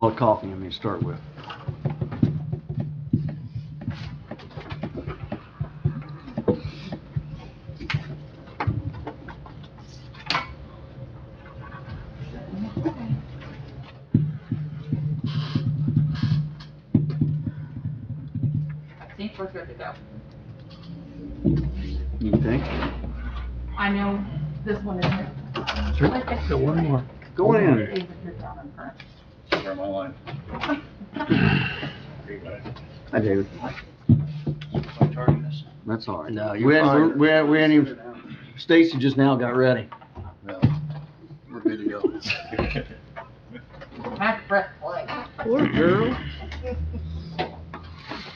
Well, coffee, let me start with. I think we're good to go. You think? I know this one is here. Sure. Got one more. Go in. David, you're down in front. Where my line? Hi, David. My tardiness. That's all right. No, We you're hadn't, fine. we hadn't even, Stacy just now got ready. No, we're good to go. Half breath play. Poor girl.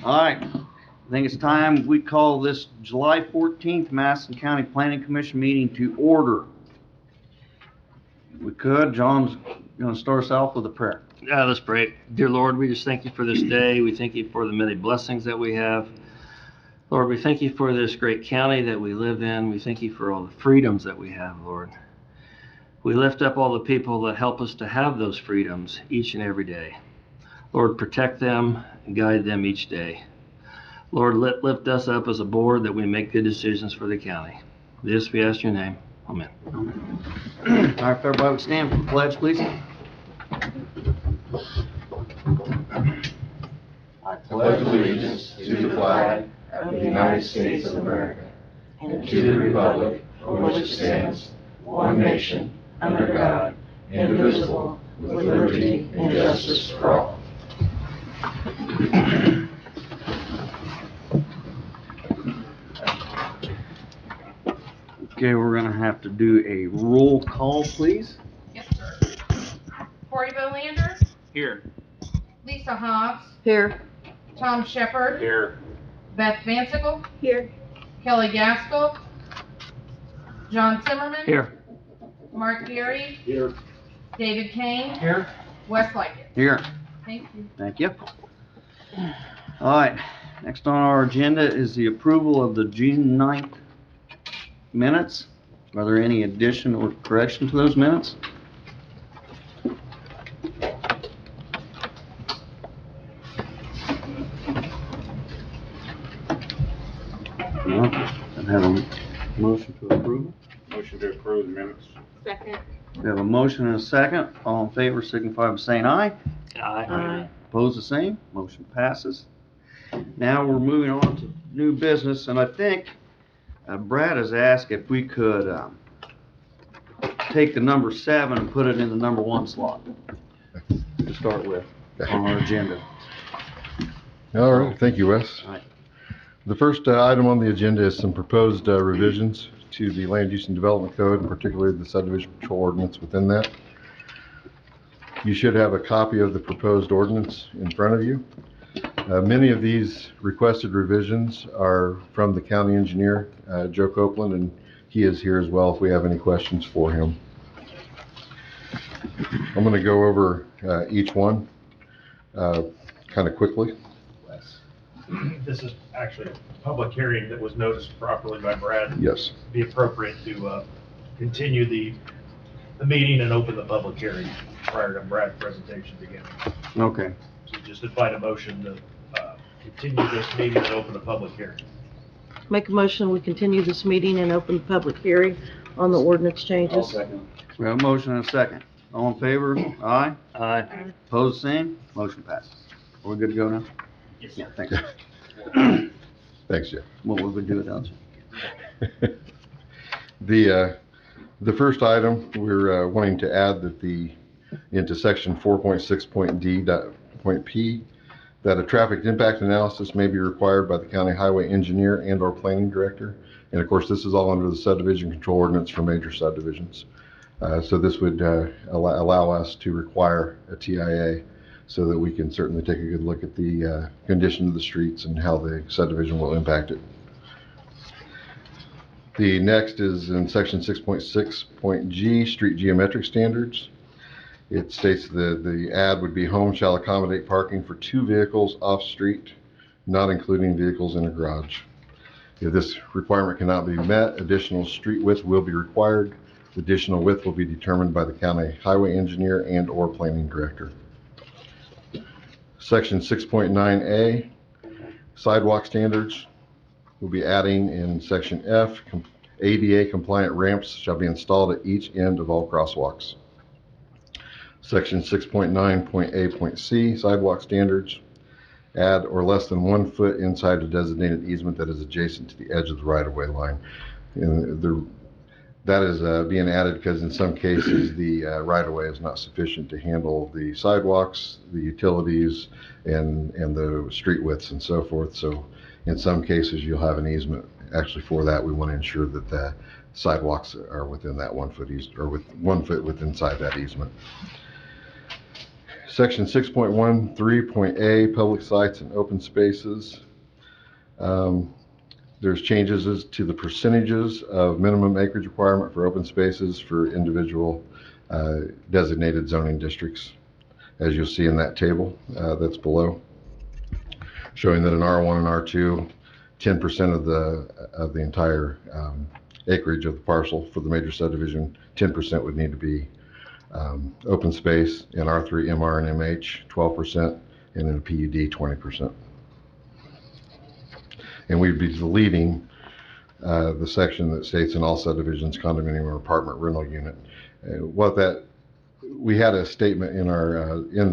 All right, I think it's time we call this July 14th Madison County Planning Commission meeting to order. If we could, John's gonna start us off with a prayer. Let's pray. Dear Lord, we just thank you for this day. We thank you for the many blessings that we have. Lord, we thank you for this great county that we live in. We thank you for all the freedoms that we have, Lord. We lift up all the people that help us to have those freedoms each and every day. Lord, protect them and guide them each day. Lord, lift us up as a board that we make good decisions for the county. This we ask in your name. Amen. All right, if everybody would stand for the pledge, please. I pledge allegiance to the flag of the United States of America and to the republic for which it stands, one nation, under God, indivisible, with liberty and justice for all. Okay, we're gonna have to do a roll call, please. Yes, sir. Corey Bolander, Here. Lisa Hobbs, Here. Tom Shepard, Here. Beth Vansickle, Here. Kelly Gaskell, John Zimmerman. Here. Mark Geary, Here. David Kane, Here. Wes Lightgev. Here, Thank you. thank you. All right, next on our agenda is the approval of the June 9th minutes. Are there any addition or correction to those minutes? No, I have a motion to approve. Motion to approve the minutes. Second. We have a motion and a second. All in favor signify by saying aye. Aye. Opposed, the same. Motion passes. Now we're moving on to new business, and I think Brad has asked if we could take the number 7 and put it in the number 1 slot to start with on our agenda. All right, thank you, Wes. All right. The first item on the agenda is some proposed revisions to the Land Use and Development Code, and particularly the subdivision control ordinance within that. You should have a copy of the proposed ordinance in front of you. Many of these requested revisions are from the county engineer, Joe Copeland, and he is here as well if we have any questions for him. I'm going to go over each one kind of quickly. This is actually a public hearing that was noticed properly by Brad. Yes. Be appropriate to continue the meeting and open the public hearing prior to Brad's presentation beginning. Okay. So just invite a motion to continue this meeting and open the public hearing. Make a motion, we continue this meeting and open the public hearing on the ordinance changes. second. We have a motion and a second. All in favor? Aye. Aye. Opposed, same. Motion passes. Are we good to go now? Yes, Yeah, thanks. Thanks, Jeff. What would we do without you? The first item, we're wanting to add that into section 4.6.d.p, that a traffic impact analysis may be required by the county highway engineer and/or planning director. And of course, this is all under the subdivision control ordinance for major subdivisions. So this would allow us to require a TIA so that we can certainly take a good look at the condition of the streets and how the subdivision will impact it. The next is in section 6.6.g, street geometric standards. It states that the ad would be home shall accommodate parking for 2 vehicles off-street, not including vehicles in a garage. If this requirement cannot be met, additional street width will be required. Additional width will be determined by the county highway engineer and/or planning director. Section 6.9A, sidewalk standards. We'll be adding in Section F, ADA compliant ramps shall be installed at each end of all crosswalks. Section 6.9.A.C, sidewalk standards. Add or less than 1 foot inside a designated easement that is adjacent to the edge of the right-of-way line. And that is being added because in some cases the right-of-way is not sufficient to handle the sidewalks, the utilities, and the street widths and so forth. So in some cases you'll have an easement. Actually, for that we want to ensure that the sidewalks are within that 1 foot or with 1 foot within inside that easement. Section 6.13.A, public sites and open spaces. There's changes to the percentages of minimum acreage requirement for open spaces for individual designated zoning districts, as you'll see in that table that's below, showing that in R1 and R2, 10% of the entire acreage of the parcel for the major subdivision, 10% would need to be open space. In R3, MR, and MH, 12%, and in a PUD, 20%. And we'd be deleting the section that states in all subdivisions, condominium or apartment rental unit. We had a statement in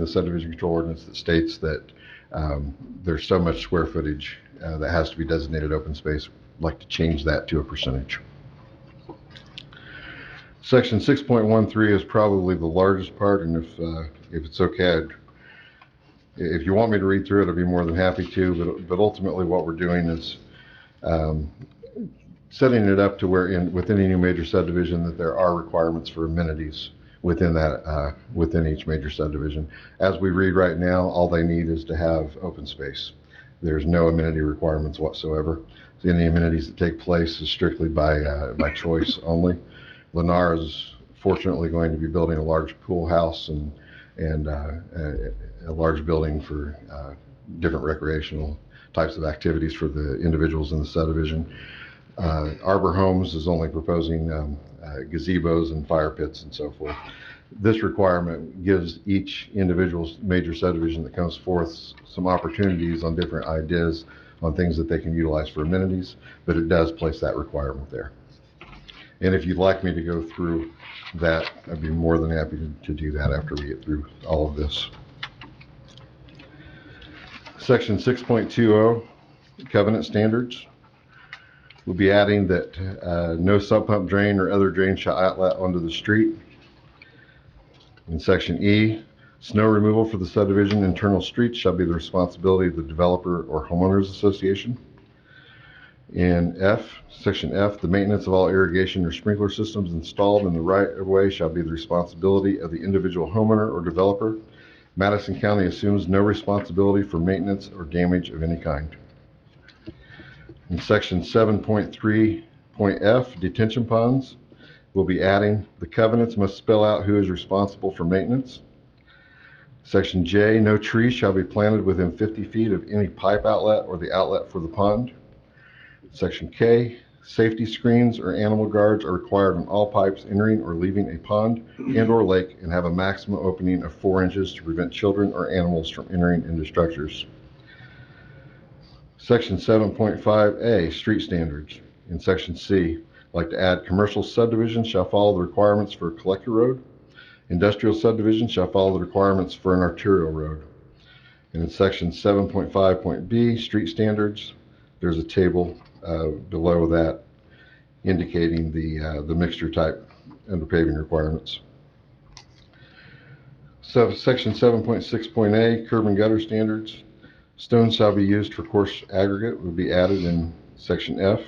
the subdivision control ordinance that states that there's so much square footage that has to be designated open space. I'd like to change that to a percentage. Section 6.13 is probably the largest part, and if it's okay, if you want me to read through it, I'd be more than happy to, but ultimately what we're doing is setting it up to where within any new major subdivision that there are requirements for amenities within each major subdivision. As we read right now, all they need is to have open space. There's no amenity requirements whatsoever. So any amenities that take place is strictly by choice only. Lennar is fortunately going to be building a large pool house and a large building for different recreational types of activities for the individuals in the subdivision. Arbor Homes is only proposing gazebos and fire pits and so forth. This requirement gives each individual major subdivision that comes forth some opportunities on different ideas on things that they can utilize for amenities, but it does place that requirement there. And if you'd like me to go through that, I'd be more than happy to do that after we get through all of this. Section 6.20, covenant standards. We'll be adding that no sump pump drain or other drain shall outlet onto the street. In Section E, snow removal for the subdivision internal streets shall be the responsibility of the developer or homeowners association. In Section F, the maintenance of all irrigation or sprinkler systems installed in the right-of-way shall be the responsibility of the individual homeowner or developer. Madison County assumes no responsibility for maintenance or damage of any kind. In Section 7.3.F, detention ponds, we'll be adding the covenants must spell out who is responsible for maintenance. Section J, no trees shall be planted within 50 feet of any pipe outlet or the outlet for the pond. Section K, safety screens or animal guards are required on all pipes entering or leaving a pond and or lake and have a maximum opening of 4 inches to prevent children or animals from entering into structures. Section 7.5A, street standards. In Section C, I'd like to add commercial subdivisions shall follow the requirements for a collector road. Industrial subdivisions shall follow the requirements for an arterial road. And in Section 7.5.B, street standards, there's a table below that indicating the mixture type under paving requirements. So Section 7.6.A, curb and gutter standards. Stone shall be used for coarse aggregate will be added in Section F.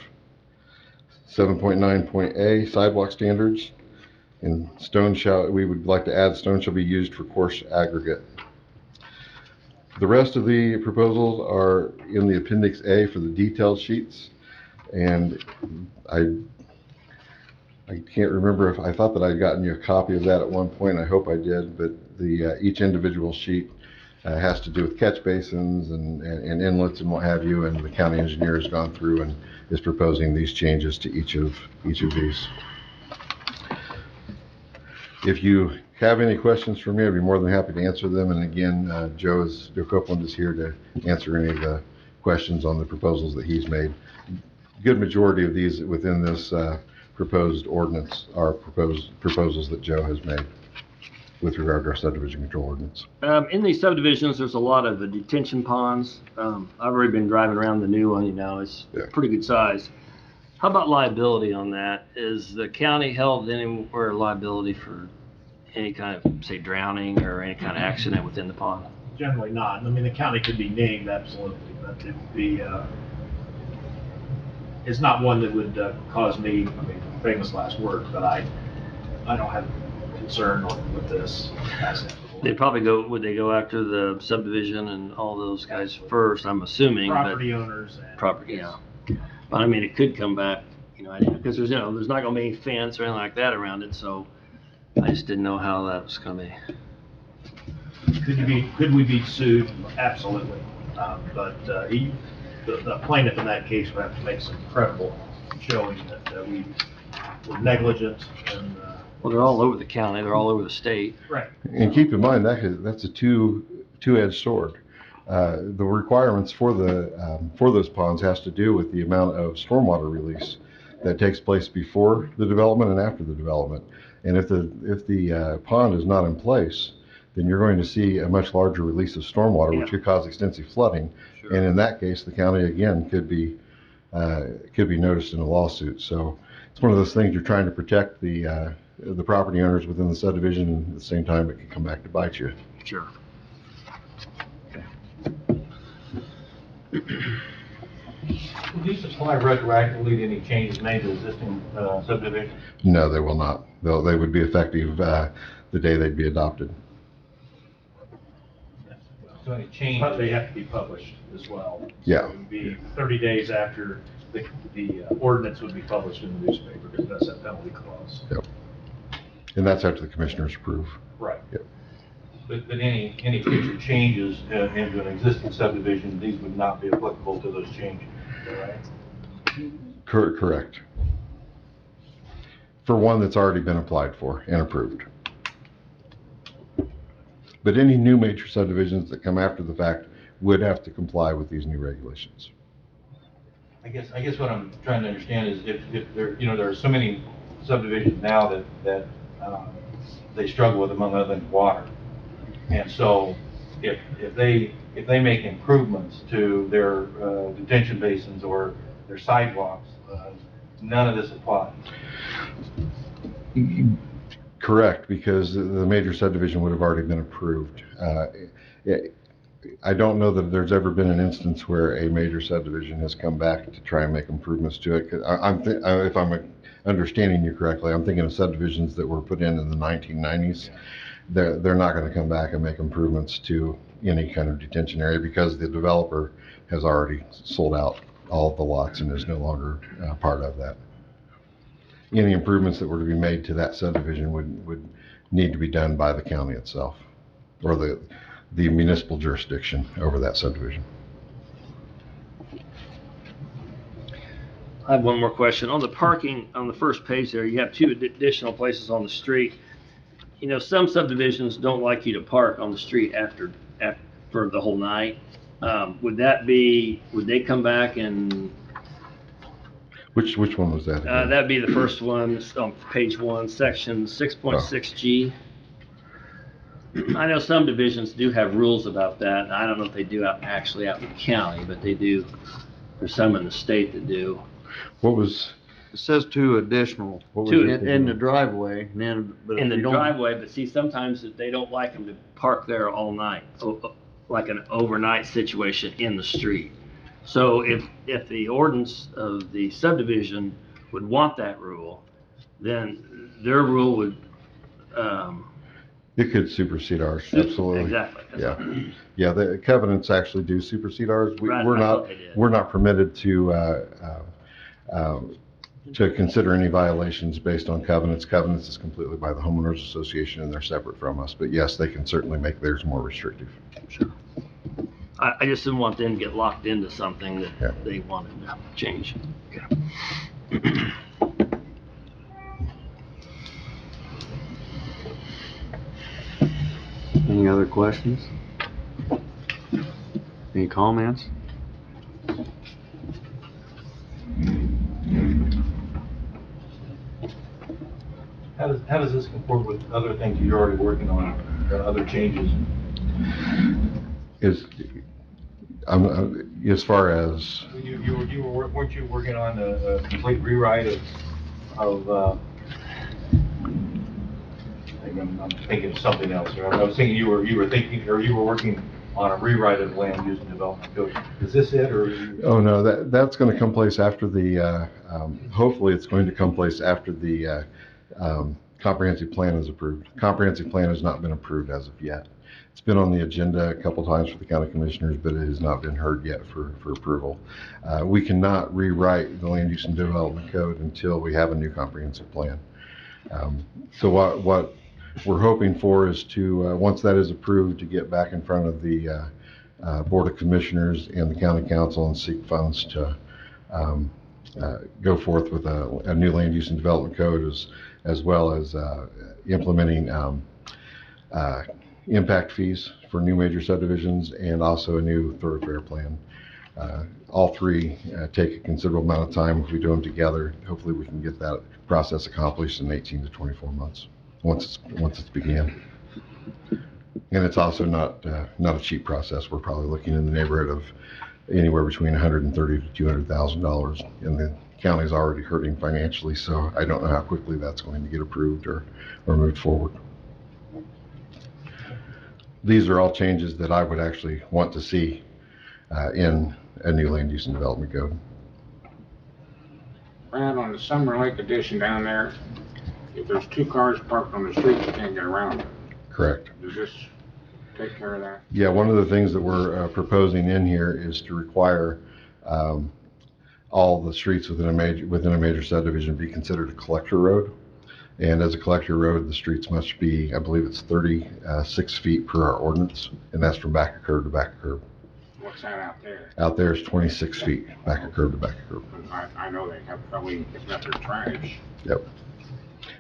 7.9.A, sidewalk standards. And we would like to add stone shall be used for coarse aggregate. The rest of the proposals are in the Appendix A for the detailed sheets. And I can't remember if I thought that I'd gotten you a copy of that at one point. I hope I did, but each individual sheet has to do with catch basins and inlets and what have you, and the county engineer has gone through and is proposing these changes to each of these. If you have any questions for me, I'd be more than happy to answer them. And again, Joe Copeland is here to answer any of the questions on the proposals that he's made. Good majority of these within this proposed ordinance are proposals that Joe has made with regard to our subdivision control ordinance. In these subdivisions, there's a lot of the detention ponds. I've already been driving around the new one, it's Yeah. pretty good size. How about liability on that? Is the county held anywhere liability for any kind of, say, drowning or any kind of accident within the pond? Generally not. I mean, the county could be named, absolutely, but it's not one that would cause me, famous last words, but I don't have concern with this asset. Would they go after the subdivision and all those guys first, I'm assuming? Property owners and. Property, yeah. But I mean, it could come back, because there's not gonna be any fence or anything like that around it, so I just didn't know how that was gonna be. Could we be sued? Absolutely. But the plaintiff in that case would have to make some credible showing that we were negligent and. Well, they're all over the county, they're all over the state. Right. And keep in mind, that's a two-edged sword. The requirements for those ponds has to do with the amount of stormwater release that takes place before the development and after the development. And if the pond is not in place, then you're going to see a much larger release of stormwater, which could cause extensive flooding. Sure. And in that case, the county again could be noticed in a lawsuit. So it's one of those things, you're trying to protect the property owners within the subdivision, and at the same time, it can come back to bite you. Sure. Will these apply retroactively to any changes made to existing subdivision? No, they will not. They would be effective the day they'd be adopted. So any change? But they have to be published as well. Yeah. So it would be 30 days after the ordinance would be published in the newspaper, because that's that penalty clause. Yep. And that's after the commissioners approve. Right. Yep. But any future changes into an existing subdivision, these would not be applicable to those changes, right? Correct. For one that's already been applied for and approved. But any new major subdivisions that come after the fact would have to comply with these new regulations. I guess what I'm trying to understand is if there, there are so many subdivisions now that they struggle with, among other things, water. And so if they make improvements to their detention basins or their sidewalks, none of this applies. Correct, because the major subdivision would have already been approved. I don't know that there's ever been an instance where a major subdivision has come back to try and make improvements to it. 'Cause if I'm understanding you correctly, I'm thinking of subdivisions that were put in the 1990s. They're not going to come back and make improvements to any kind of detention area because the developer has already sold out all of the lots and is no longer part of that. Any improvements that were to be made to that subdivision would need to be done by the county itself or the municipal jurisdiction over that subdivision. I have one more question. On the parking, on the first page there, you have 2 additional places on the street. Some subdivisions don't like you to park on the street for the whole night. Would they come back and? Which one was that again? That'd be the first one, on page 1, section 6.6G. I know some divisions do have rules about that. I don't know if they do actually out in the county, but they do. There's some in the state that do. What was? It says 2 additional. What was Two it? In the driveway, and then, but In if the you don't. driveway, but see, sometimes they don't like them to park there all night, like an overnight situation in the street. So if the ordinance of the subdivision would want that rule, then their rule would, It could supersede ours, absolutely. Exactly. Yeah, the covenants actually do supersede ours. Right, We're I not, thought they did. we're not permitted to consider any violations based on covenants. Covenants is completely by the homeowners association and they're separate from us. But yes, they can certainly make theirs more restrictive. Sure. I just didn't want them to get locked into something that Yeah. they wanted to change. Any other questions? Any comments? How does this comport with other things you're already working on, other changes? As far as, Weren't you working on a complete rewrite of I'm thinking of something else. I was thinking you were thinking, or you were working on a rewrite of the land use and development code. Is this it, or? oh no, that's going to come place after the, hopefully it's going to come place after the comprehensive plan is approved. Comprehensive plan has not been approved as of yet. It's been on the agenda a couple times for the county commissioners, but it has not been heard yet for approval. We cannot rewrite the land use and development code until we have a new comprehensive plan. So what we're hoping for is to, once that is approved, to get back in front of the Board of Commissioners and the County Council and seek funds to go forth with a new land use and development code, as well as implementing impact fees for new major subdivisions and also a new thoroughfare plan. All three take a considerable amount of time. If we do them together, hopefully we can get that process accomplished in 18 to 24 months once it's began. And it's also not a cheap process. We're probably looking in the neighborhood of anywhere between $130,000 to $200,000, and the county's already hurting financially, so I don't know how quickly that's going to get approved or moved forward. These are all changes that I would actually want to see in a new land use and development code. Brad, on the Summer Lake addition down there, if there's two cars parked on the street, you can't get around it. Correct. Does this take care of that? Yeah, one of the things that we're proposing in here is to require all the streets within a major subdivision be considered a collector road. And as a collector road, the streets must be, I believe it's 36 feet per our ordinance, and that's from back of curb to back of curb. What's that out there? Out there is 26 feet, back of curb to back of curb. I know they have probably picking up their trash. Yep.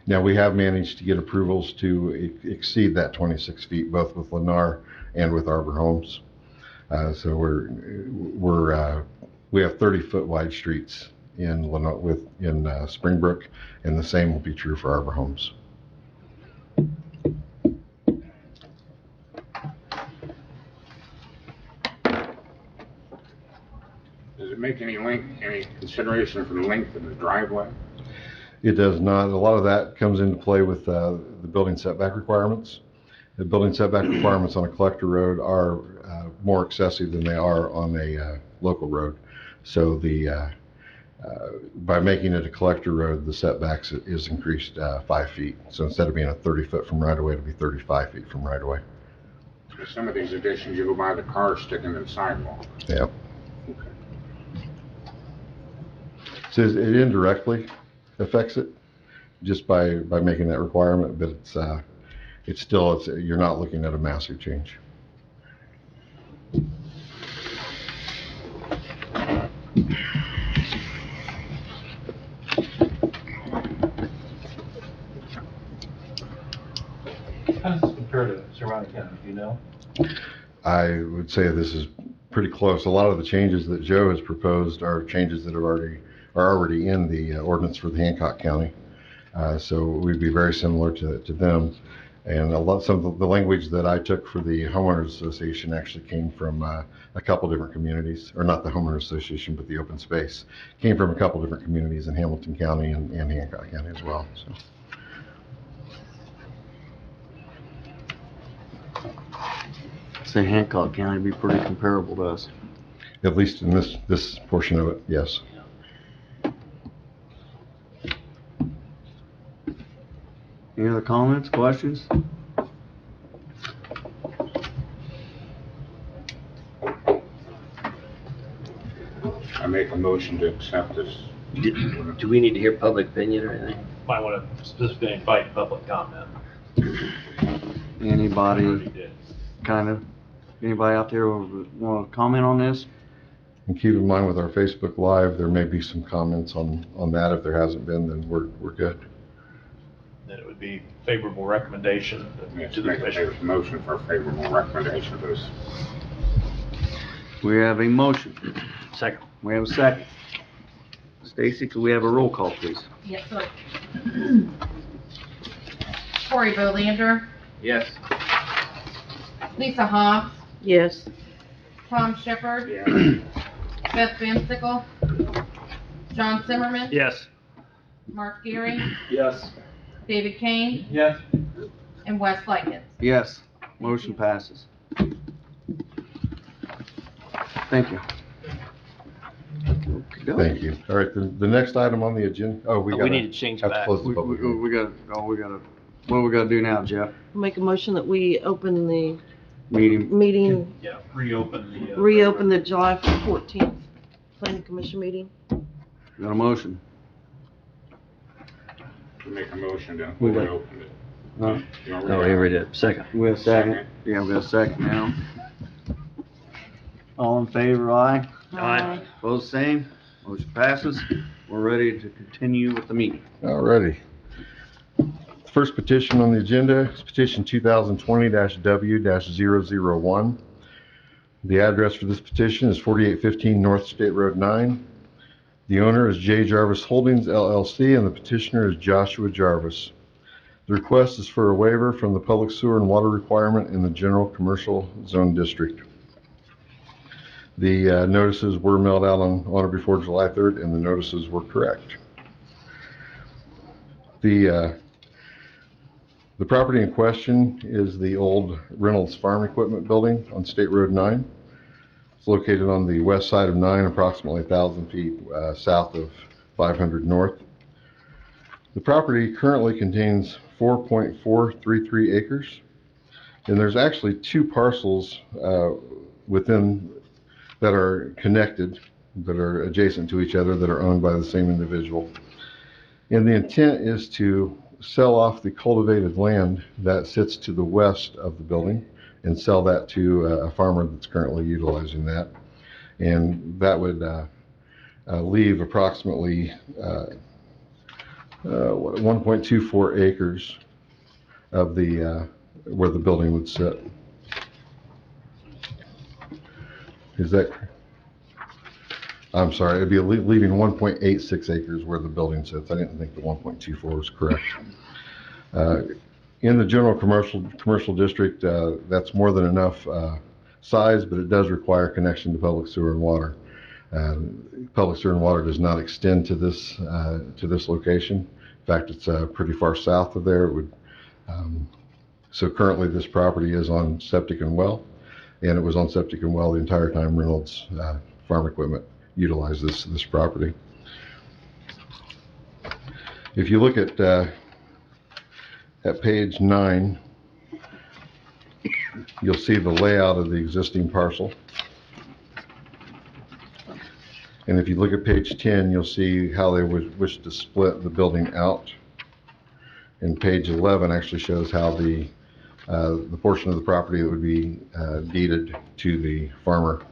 Now, we have managed to get approvals to exceed that 26 feet, both with Lennar and with Arbor Homes. So we have 30-foot wide streets in Springbrook, and the same will be true for Arbor Homes. Does it make any consideration for the length of the driveway? It does not. A lot of that comes into play with the building setback requirements. The building setback requirements on a collector road are more excessive than they are on a local road. So by making it a collector road, the setbacks is increased 5 feet. So instead of being a 30-foot from right of way, it'll be 35 feet from right of way. Some of these additions, you go by the car sticking to the sidewalk. Yeah. So it indirectly affects it just by making that requirement, but it's still you're not looking at a massive change. How does this compare to surrounding counties, do you know? I would say this is pretty close. A lot of the changes that Joe has proposed are changes that are already in the ordinance for the Hancock County. So we'd be very similar to them. And some of the language that I took for the homeowners association actually came from a couple different communities, or not the homeowners association, but the open space came from a couple different communities in Hamilton County and Hancock County as well. So. Say Hancock County would be pretty comparable to us. At least in this portion of it, yes. Any other comments, questions? I make a motion to accept this. Do we need to hear public opinion or anything? Might want to specifically invite public comment. Anybody, Already did. anybody out there want to comment on this? And keep in mind with our Facebook Live, there may be some comments on that. If there hasn't been, then we're good. then it would be favorable recommendation Yes, to the make a commission. motion for a favorable recommendation to this. We have a motion. Second. We have a second. Stacy, could we have a roll call, please? Yes, sir. Corey Bolander, Yes. Lisa Hobbs, Yes. Tom Shepherd, Yeah. Beth Vansickle, John Zimmerman, Yes. Mark Geary, Yes. David Kane, Yes. and Wes Lightgev. Yes, motion passes. Thank you. Thank you. All right, the next item on the agenda, We need to change have to back. close the We public hearing. what do we gotta do now, Jeff? Make a motion that we open the Meeting, meeting, Yeah, reopen the. reopen the July 14th planning commission meeting. got a motion? Make a motion to We got- reopen it. No. You wanna No, read we it? already did. Second. We have a second? Yeah, we got a second now. All in favor, aye? Aye. Opposed, same. Motion passes. We're ready to continue with the meeting. All righty. First petition on the agenda is petition 2020-W-001. The address for this petition is 4815 North State Road 9. The owner is J. Jarvis Holdings LLC and the petitioner is Joshua Jarvis. The request is for a waiver from the public sewer and water requirement in the general commercial zone district. The notices were mailed out on or before July 3rd and the notices were correct. The property in question is the old Reynolds Farm Equipment Building on State Road 9. It's located on the west side of 9, approximately 1,000 feet south of 500 North. The property currently contains 4.433 acres, and there's actually two parcels within that are connected, that are adjacent to each other, that are owned by the same individual. And the intent is to sell off the cultivated land that sits to the west of the building and sell that to a farmer that's currently utilizing that. And that would leave approximately 1.24 acres of the where the building would sit. Is that? I'm sorry, it'd be leaving 1.86 acres where the building sits. I didn't think the 1.24 was correct. In the general commercial district, that's more than enough size, but it does require connection to public sewer and water. Public sewer and water does not extend to this location. In fact, it's pretty far south of there. It would, so currently this property is on septic and well, and it was on septic and well the entire time Reynolds Farm Equipment utilized this property. If you look at page 9, you'll see the layout of the existing parcel. And if you look at page 10, you'll see how they would wish to split the building out. And page 11 actually shows how the portion of the property that would be deeded to the farmer.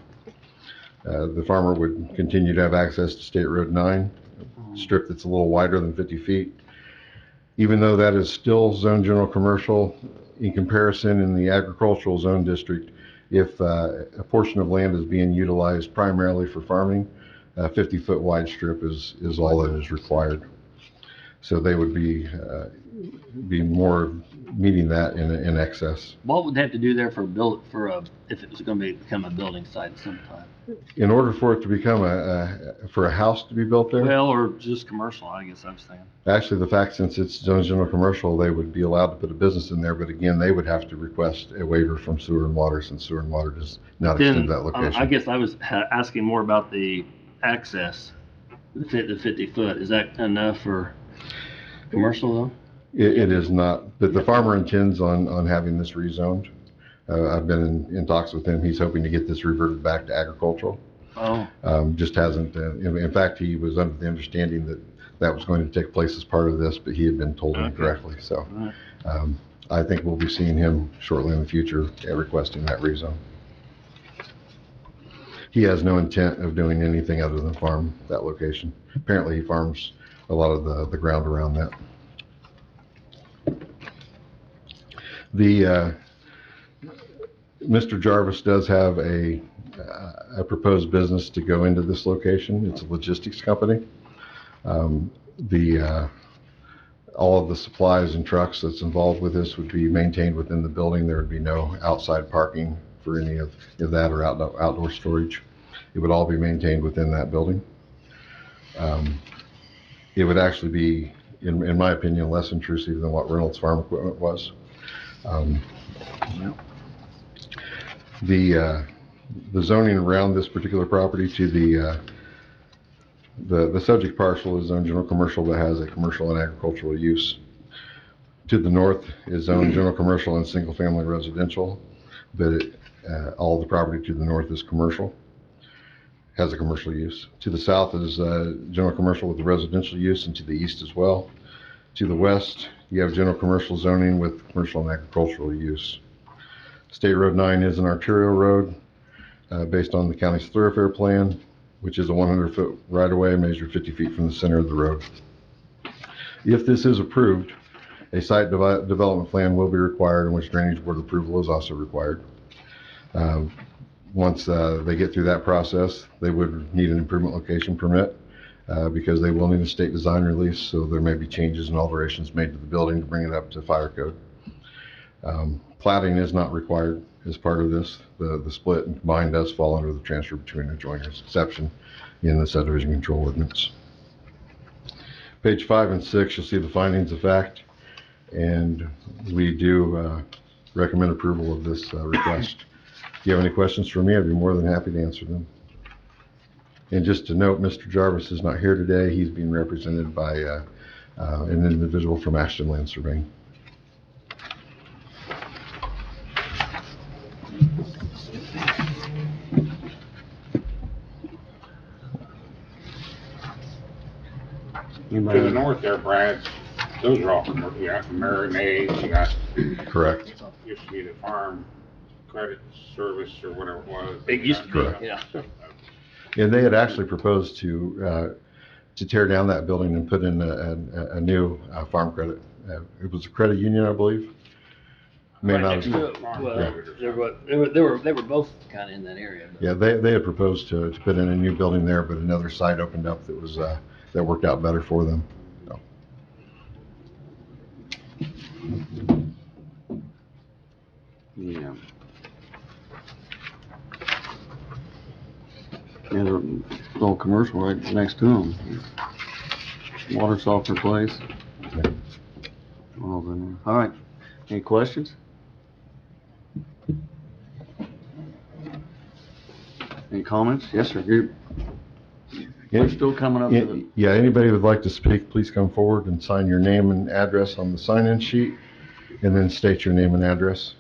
The farmer would continue to have access to State Road 9, a strip that's a little wider than 50 feet. Even though that is still zone general commercial, in comparison in the agricultural zone district, if a portion of land is being utilized primarily for farming, a 50-foot wide strip is all that is required. So they would be more meeting that in excess. What would they have to do there if it was going to become a building site at some time? In order for it to become for a house to be built there, Well, or just commercial, I guess I'm saying. actually the fact since it's zone general commercial, they would be allowed to put a business in there, but again, they would have to request a waiver from sewer and water since sewer and water does not extend to that location. I guess I was asking more about the access, the 50 foot. Is that enough for commercial though? It is not, but the farmer intends on having this rezoned. I've been in talks with him. He's hoping to get this reverted back to agricultural. Oh, Just hasn't, in fact, he was under the understanding that that was going to take place as part of this, but he had been told incorrectly. So I think we'll be seeing him shortly in the future requesting that rezone. He has no intent of doing anything other than farm that location. Apparently he farms a lot of the ground around that. The, Mr. Jarvis does have a proposed business to go into this location. It's a logistics company. All of the supplies and trucks that's involved with this would be maintained within the building. There would be no outside parking for any of that or outdoor storage. It would all be maintained within that building. It would actually be, in my opinion, less intrusive than what Reynolds Farm Equipment was. The zoning around this particular property to the subject parcel is zoned general commercial that has a commercial and agricultural use. To the north is zoned general commercial and single family residential, but all the property to the north is commercial, has a commercial use. To the south is general commercial with the residential use, and to the east as well. To the west, you have general commercial zoning with commercial and agricultural use. State Road 9 is an arterial road based on the county's thoroughfare plan, which is a 100-foot right-of-way measured 50 feet from the center of the road. If this is approved, a site development plan will be required, in which drainage board approval is also required. Once they get through that process, they would need an improvement location permit because they will need a state design release, so there may be changes and alterations made to the building to bring it up to fire code. Platting is not required as part of this. The split and combine does fall under the transfer between adjoiners exception in the subdivision control ordinance. Page 5 and 6, you'll see the findings of fact, and we do recommend approval of this request. If you have any questions for me, I'd be more than happy to answer them. And just to note, Mr. Jarvis is not here today. He's being represented by an individual from Ashton Land Surveying. To the north there, Brad, those are all commercial. You got marinades, you got, Correct. used to be the farm credit service or whatever it was. It used to be, Correct. yeah. And they had actually proposed to tear down that building and put in a new farm credit. It was a credit union, I believe. May Right not next have- to it. Well, they were both kind of in that area. but- Yeah, they had proposed to put in a new building there, but another site opened up that was that worked out better for them. So. Yeah. Yeah, they're all commercial right next to them. Water softener place. All in there. All right. Any questions? Any comments? Yes, sir. We're still coming up to the... Yeah, anybody who would like to speak, please come forward and sign your name and address on the sign-in sheet, and then state your name and address.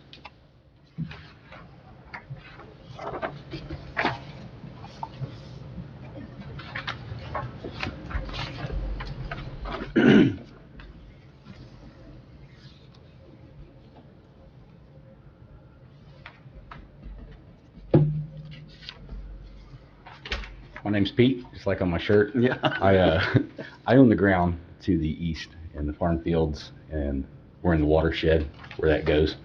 My name's Pete, just like on my shirt. Yeah. I own the ground to the east in the farm fields, and we're in the watershed where that goes.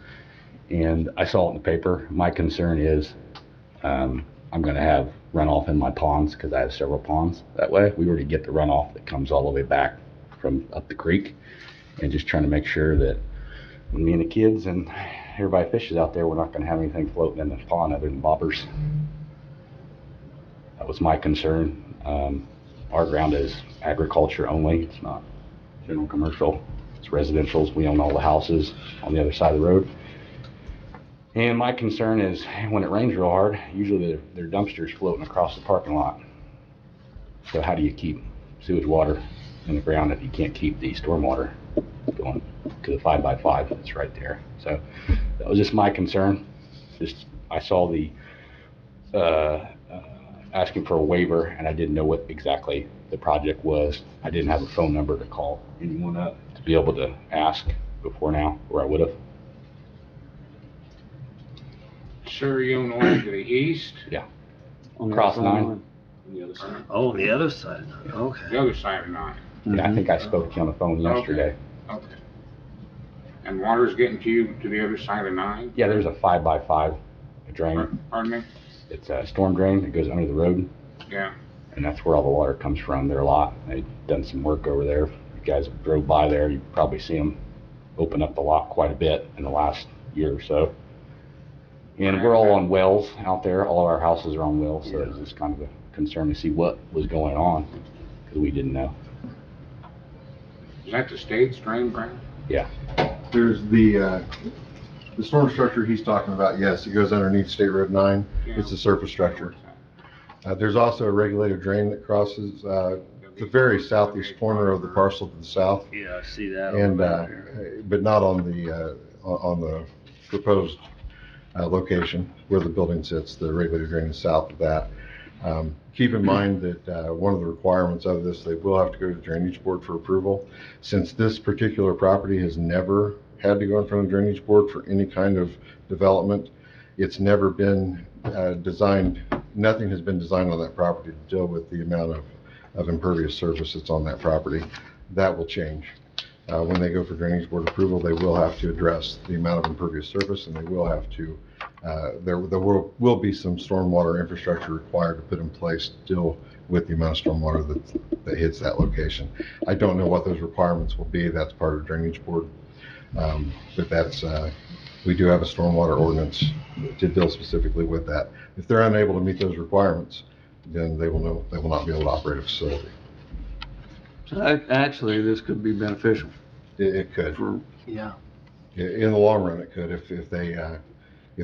And I saw it in the paper. My concern is I'm going to have runoff in my ponds because I have several ponds that way. We already get the runoff that comes all the way back from up the creek, and just trying to make sure that when me and the kids and everybody fishes out there, we're not going to have anything floating in the pond other than bobbers. That was my concern. Our ground is agriculture only. It's not general commercial. It's residential. We own all the houses on the other side of the road. And my concern is when it rains real hard, usually there are dumpsters floating across the parking lot. So how do you keep sewage water in the ground if you can't keep the stormwater going to the 5x5 that's right there? So that was just my concern. I saw the asking for a waiver, and I didn't know what exactly the project was. I didn't have a phone number to call anyone up to be able to ask before now, or I would have. Sure, you own the land to the east, Yeah. On the Cross other 9. line. On the other side. Oh, the other side. Okay. the other side of 9. Yeah, I think I spoke to you on the phone yesterday. Okay. And water's getting to you to the other side of 9? Yeah, there's a 5x5 drain. Pardon me? It's a storm drain that goes under the road, Yeah. and that's where all the water comes from. There a lot. They've done some work over there. If you guys drove by there, you've probably seen them open up the lot quite a bit in the last year or so. And we're all on wells out there. All of our houses are on wells, so it's just kind of a concern to see what was going on, because we didn't know. Is that the state's drain, Brad? Yeah. There's the storm structure he's talking about, yes, it goes underneath State Road 9. It's a surface structure. There's also a regulated drain that crosses the very southeast corner of the parcel to the south. Yeah, I see that. And, but not on the proposed location where the building sits. The regulated drain is south of that. Keep in mind that one of the requirements of this, they will have to go to the Drainage Board for approval. Since this particular property has never had to go in front of the Drainage Board for any kind of development, it's never been designed, nothing has been designed on that property to deal with the amount of impervious surface that's on that property. That will change. When they go for Drainage Board approval, they will have to address the amount of impervious surface, and they will have to, there will be some stormwater infrastructure required to put in place to deal with the amount of stormwater that hits that location. I don't know what those requirements will be. That's part of Drainage Board. But that's, we do have a stormwater ordinance to deal specifically with that. If they're unable to meet those requirements, then they will not be able to operate a facility. So actually, this could be beneficial. It could. Yeah. In the long run, it could, if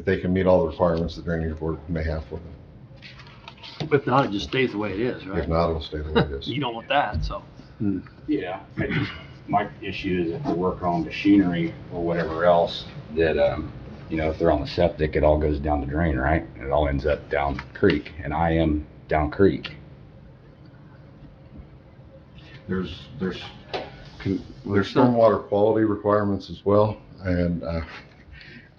they can meet all the requirements the Drainage Board may have for them. If not, it just stays the way it is, right? If not, it'll stay the way it is. You don't want that, so. Yeah, my issue is if they're working on machinery or whatever else, that, you know, if they're on the septic, it all goes down the drain, right? And it all ends up down creek, and I am down creek. There's stormwater quality requirements as well, and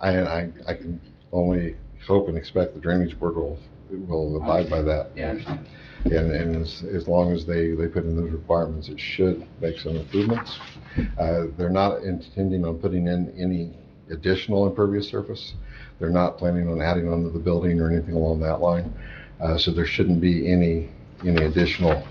I can only hope and expect the Drainage Board will abide by that. Yeah, I understand. And as long as they put in those requirements, it should make some improvements. They're not intending on putting in any additional impervious surface. They're not planning on adding onto the building or anything along that line. So there shouldn't be any additional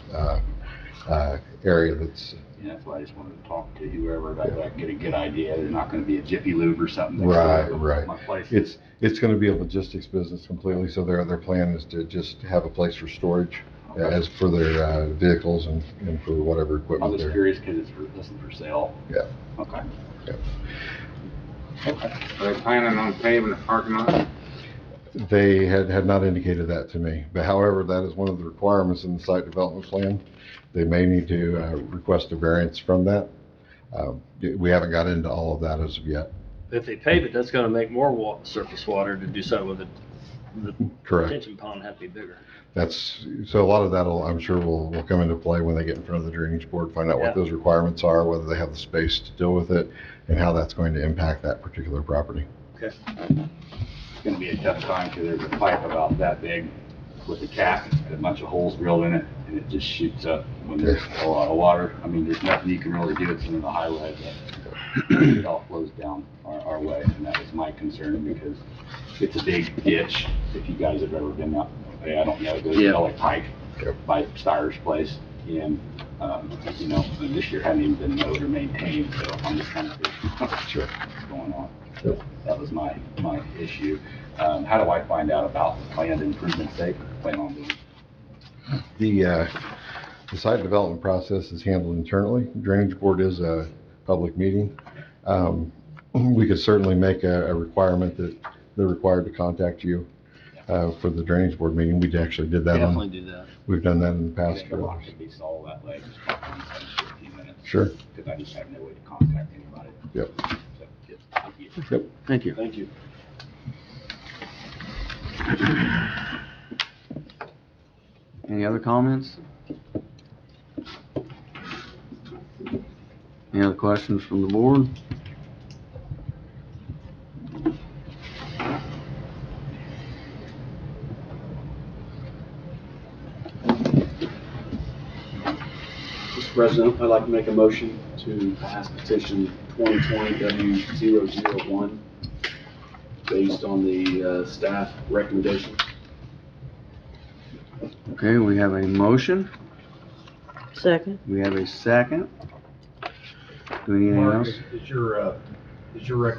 area that's. Yeah, that's why I just wanted to talk to whoever about that, get a good idea. There's not gonna be a Jiffy Lube or something. Right. My place. It's gonna be a logistics business completely, so their plan is to just have a place for storage as for their vehicles and for whatever I'm equipment just there. curious because it's listed for sale. Yeah. Okay. Yeah. Okay. Are they planning on paving the parking lot? They had not indicated that to me, but however, that is one of the requirements in the site development plan. They may need to request a variance from that. We haven't got into all of that as of yet. If they pave it, that's gonna make more surface water to do something with it. The Correct. retention pond have to be bigger. So a lot of that I'm sure will come into play when they get in front of the Drainage Board, find out Yeah. what those requirements are, whether they have the space to deal with it, and how that's going to impact that particular property. Okay. It's gonna be a tough time because there's a pipe about that big with a cap and a bunch of holes drilled in it, and it just shoots up when there's a lot of water. I mean, there's nothing you can really do. It's in the highway, but it all flows down our way, and that was my concern because it's a big ditch. If you guys have ever been out, I don't know, there's a like pike by Steyer's place, and you know, this year hadn't even been mowed or maintained, so I'm just trying to figure out what's going on. So that was my issue. How do I find out about the planned improvements they plan on doing? The site development process is handled internally. Drainage Board is a public meeting. We could certainly make a requirement that they're required to contact you for the Drainage Board meeting. We actually did that. Definitely do that. We've done that in the past. Make a lot to be solved that way, just talk to them in 15 minutes. Sure. Because I just have no way to contact anybody. Yep. So, yes, thank you. Yep. Thank you. Thank you. Any other comments? Any other questions from the board? Mr. President, I'd like to make a motion to pass petition 2020-W001 based on the staff recommendations. Okay, we have a motion. Second. We have a second. Do we need anything Mark, else? is your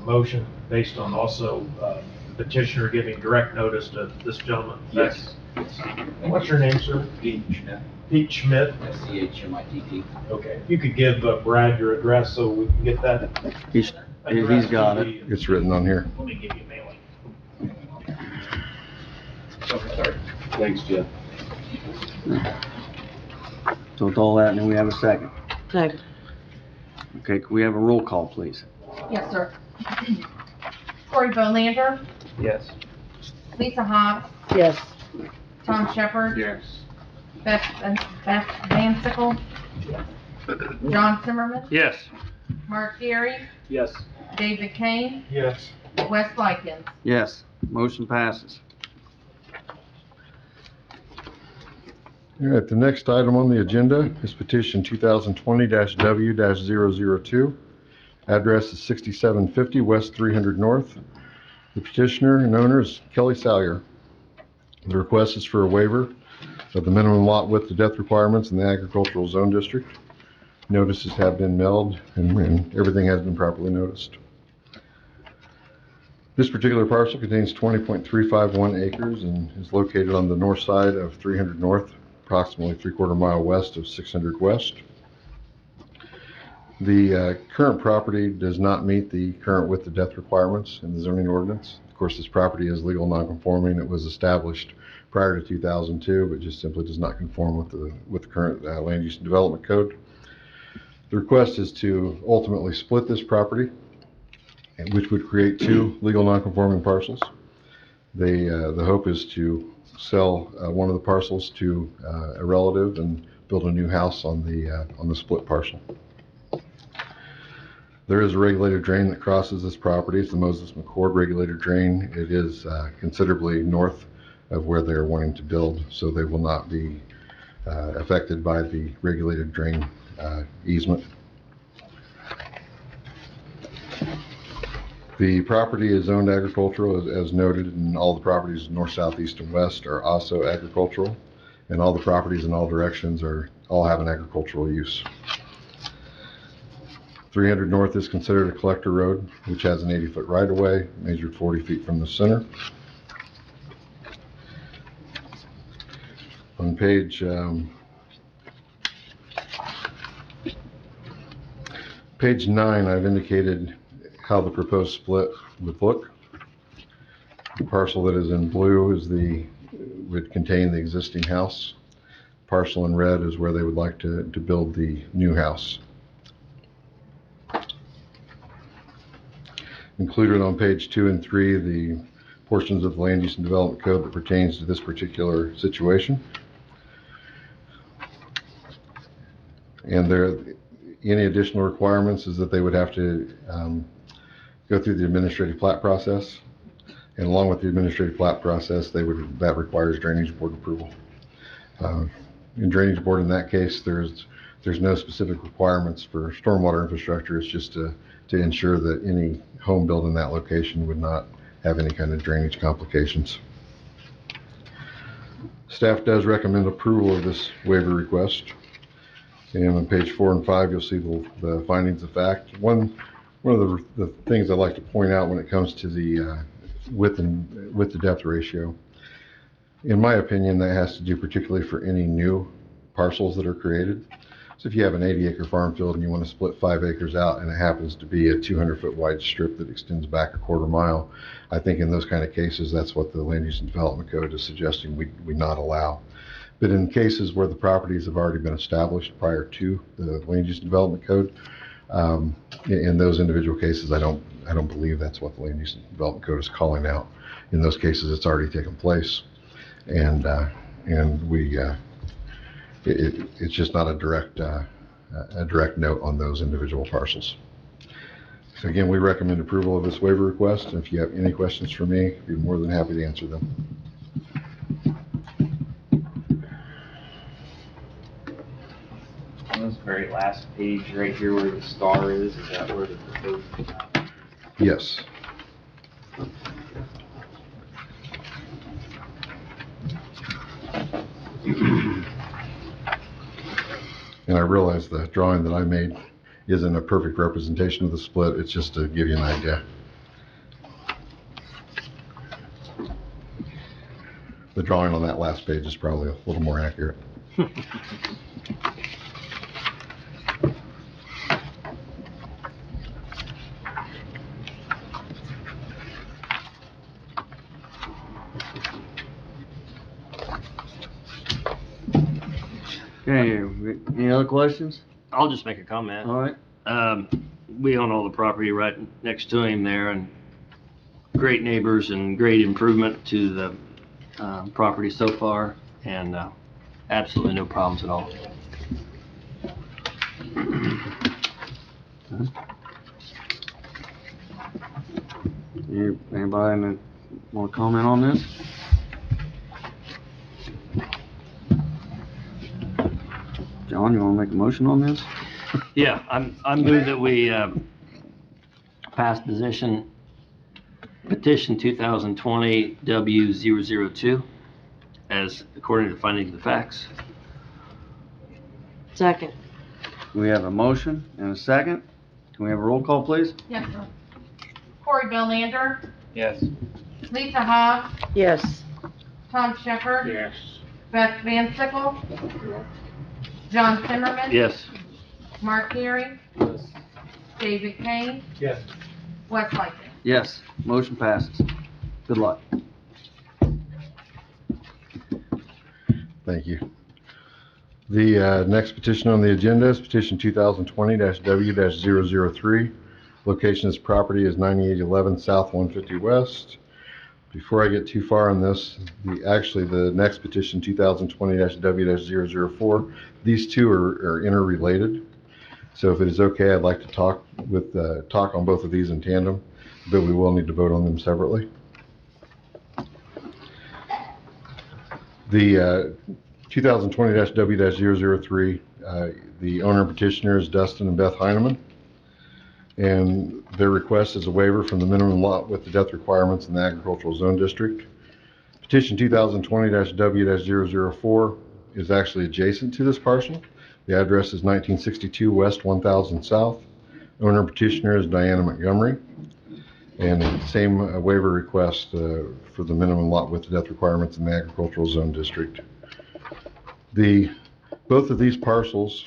motion based on also the petitioner giving direct notice to this gentleman? Yes. What's your name, sir? Pete Schmidt. Pete Schmidt? SCHMITT. Okay, if you could give Brad your address so we can get that. He's got it. It's written on here. Let me give you a mailing. Okay, sorry. Thanks, Jeff. So with all that, and then we have a second. Second. Okay, can we have a roll call, please? Yes, sir. Corey Bolander, Yes. Lisa Hobbs, Yes. Tom Shepherd, Yes. Beth Van Sickle, John Zimmerman, Yes. Mark Gary, Yes. David Kane, Yes. Wes Likens. Yes, motion passes. All right, the next item on the agenda is petition 2020-W-002. Address is 6750 West 300 North. The petitioner and owner is Kelly Salyer. The request is for a waiver of the minimum lot width to depth requirements in the agricultural zone district. Notices have been mailed and everything has been properly noticed. This particular parcel contains 20.351 acres and is located on the north side of 300 North, approximately 3/4 mile west of 600 West. The current property does not meet the current width to depth requirements in the zoning ordinance. Of course, this property is legal nonconforming. It was established prior to 2002, but just simply does not conform with the current land use and development code. The request is to ultimately split this property, which would create two legal nonconforming parcels. The hope is to sell one of the parcels to a relative and build a new house on the split parcel. There is a regulated drain that crosses this property. It's the Moses McCord regulated drain. It is considerably north of where they're wanting to build, so they will not be affected by the regulated drain easement. The property is zoned agricultural, as noted, and all the properties north, south, east, and west are also agricultural, and all the properties in all directions all have an agricultural use. 300 North is considered a collector road, which has an 80-foot right-of-way, measured 40 feet from the center. On page 9, I've indicated how the proposed split would look. The parcel that is in blue would contain the existing house. Parcel in red is where they would like to build the new house. Included on page 2 and 3, the portions of the land use and development code that pertains to this particular situation. And any additional requirements is that they would have to go through the administrative plat process, and along with the administrative plat process, that requires drainage board approval. In drainage board, in that case, there's no specific requirements for stormwater infrastructure. It's just to ensure that any home built in that location would not have any kind of drainage complications. Staff does recommend approval of this waiver request. And on page 4 and 5, you'll see the findings of fact. One of the things I'd like to point out when it comes to the width to depth ratio, in my opinion, that has to do particularly for any new parcels that are created. So if you have an 80-acre farm field and you want to split 5 acres out and it happens to be a 200-foot wide strip that extends back 1/4 mile, I think in those kind of cases, that's what the Land Use and Development Code is suggesting we not allow. But in cases where the properties have already been established prior to the Land Use and Development Code, in those individual cases, I don't believe that's what the Land Use and Development Code is calling out. In those cases, it's already taken place, and it's just not a direct note on those individual parcels. So again, we recommend approval of this waiver request. And if you have any questions for me, I'd be more than happy to answer them. very last page right here where the star is that where the proposed? Yes. And I realize the drawing that I made isn't a perfect representation of the split. It's just to give you an idea. The drawing on that last page is probably a little more accurate. Okay, any other questions? I'll just make a comment. All right. We own all the property right next to him there, and great neighbors and great improvement to the property so far, and absolutely no problems at all. Anybody want to comment on this? John, you want to make a motion on this? Yeah, I move that we pass petition 2020 W002 as according to the findings of the facts. Second. We have a motion and a second. Can we have a roll call, please? Yes, sir. Corey Belander, Yes. Lisa Hobbs, Yes. Tom Shepherd, Yes. Beth Van Sickle, John Zimmerman. Yes. Mark Geary, David Kane, Yes. Wes Lightfoot. Yes, motion passes. Good luck. Thank you. The next petition on the agenda is petition 2020-W-003. Location of this property is 9811 South 150 West. Before I get too far on this, the next petition 2020-W-004, these two are interrelated. So if it is okay, I'd like to talk on both of these in tandem, but we will need to vote on them separately. The 2020-W-003, the owner and petitioner is Dustin and Beth Heineman, and their request is a waiver from the minimum lot width to depth requirements in the agricultural zone district. Petition 2020-W-004 is actually adjacent to this parcel. The address is 1962 West 1000 South. Owner and petitioner is Diana Montgomery, and the same waiver request for the minimum lot width to depth requirements in the agricultural zone district. Both of these parcels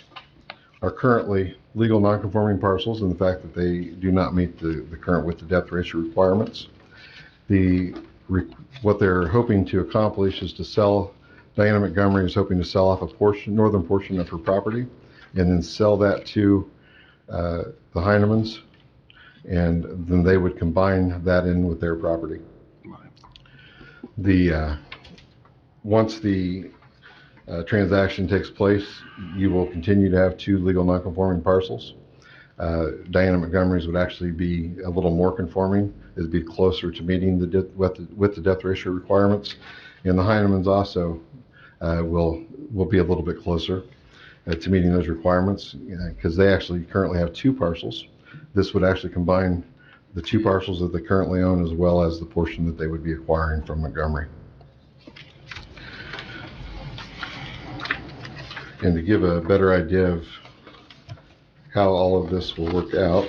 are currently legal non-conforming parcels in the fact that they do not meet the current width to depth ratio requirements. What they're hoping to accomplish is to sell, Diana Montgomery is hoping to sell off a northern portion of her property and then sell that to the Heinemans, and then they would combine that in with their property. Once the transaction takes place, you will continue to have two legal non-conforming parcels. Diana Montgomery's would actually be a little more conforming. It'd be closer to meeting the width to depth ratio requirements, and the Heinemans also will be a little bit closer to meeting those requirements because they actually currently have two parcels. This would actually combine the two parcels that they currently own as well as the portion that they would be acquiring from Montgomery. And to give a better idea of how all of this will work out,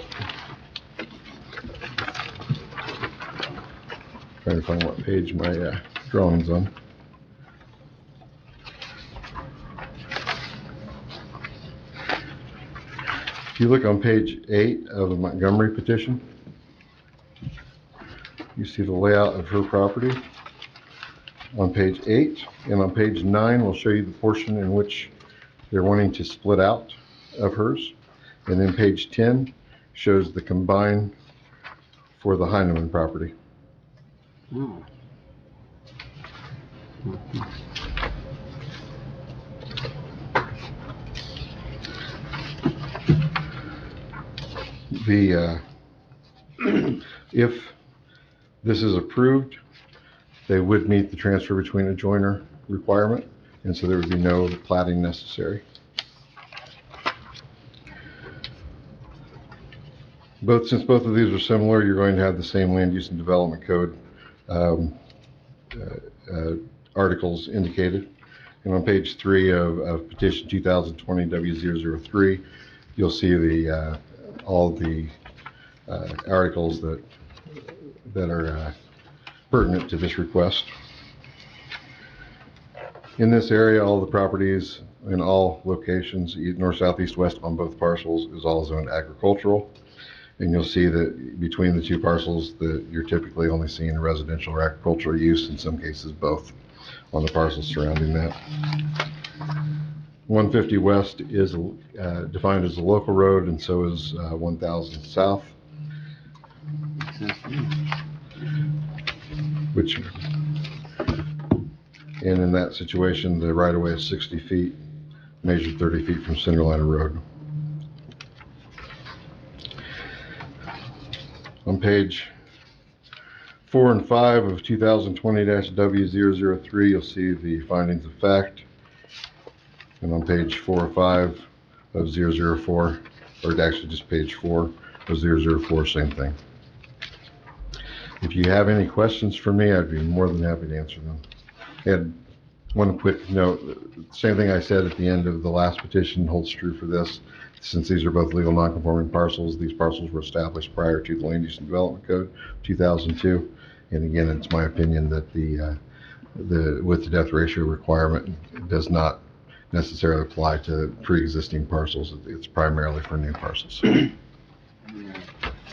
trying to find what page my drawing's on. If you look on page 8 of the Montgomery petition, you see the layout of her property on page 8, and on page 9 we'll show you the portion in which they're wanting to split out of hers, and then page 10 shows the combine for the Heineman property. If this is approved, they would meet the transfer between adjoiner requirement, and so there would be no platting necessary. Since both of these are similar, you're going to have the same land use and development code um, articles indicated. And on page 3 of petition 2020 W003, you'll see the all the articles that are pertinent to this request. In this area, all the properties in all locations, north, south, east, west on both parcels is all zoned agricultural. And you'll see that between the two parcels that you're typically only seeing residential or agricultural use, in some cases both, on the parcels surrounding that. 150 West is defined as a local road, and so is 1000 South, which, and in that situation, the right-of-way is 60 feet, measured 30 feet from center line of road. On page 4 and 5 of 2020-W003, you'll see the findings of fact. And on page 4 or 5 of 004, or actually just page 4 of 004, same thing. If you have any questions for me, I'd be more than happy to answer them. And one quick note, same thing I said at the end of the last petition holds true for this. Since these are both legal non-conforming parcels, these parcels were established prior to the Land Use and Development Code 2002. And again, it's my opinion that the width-to-depth ratio requirement does not necessarily apply to pre-existing parcels. It's primarily for new parcels.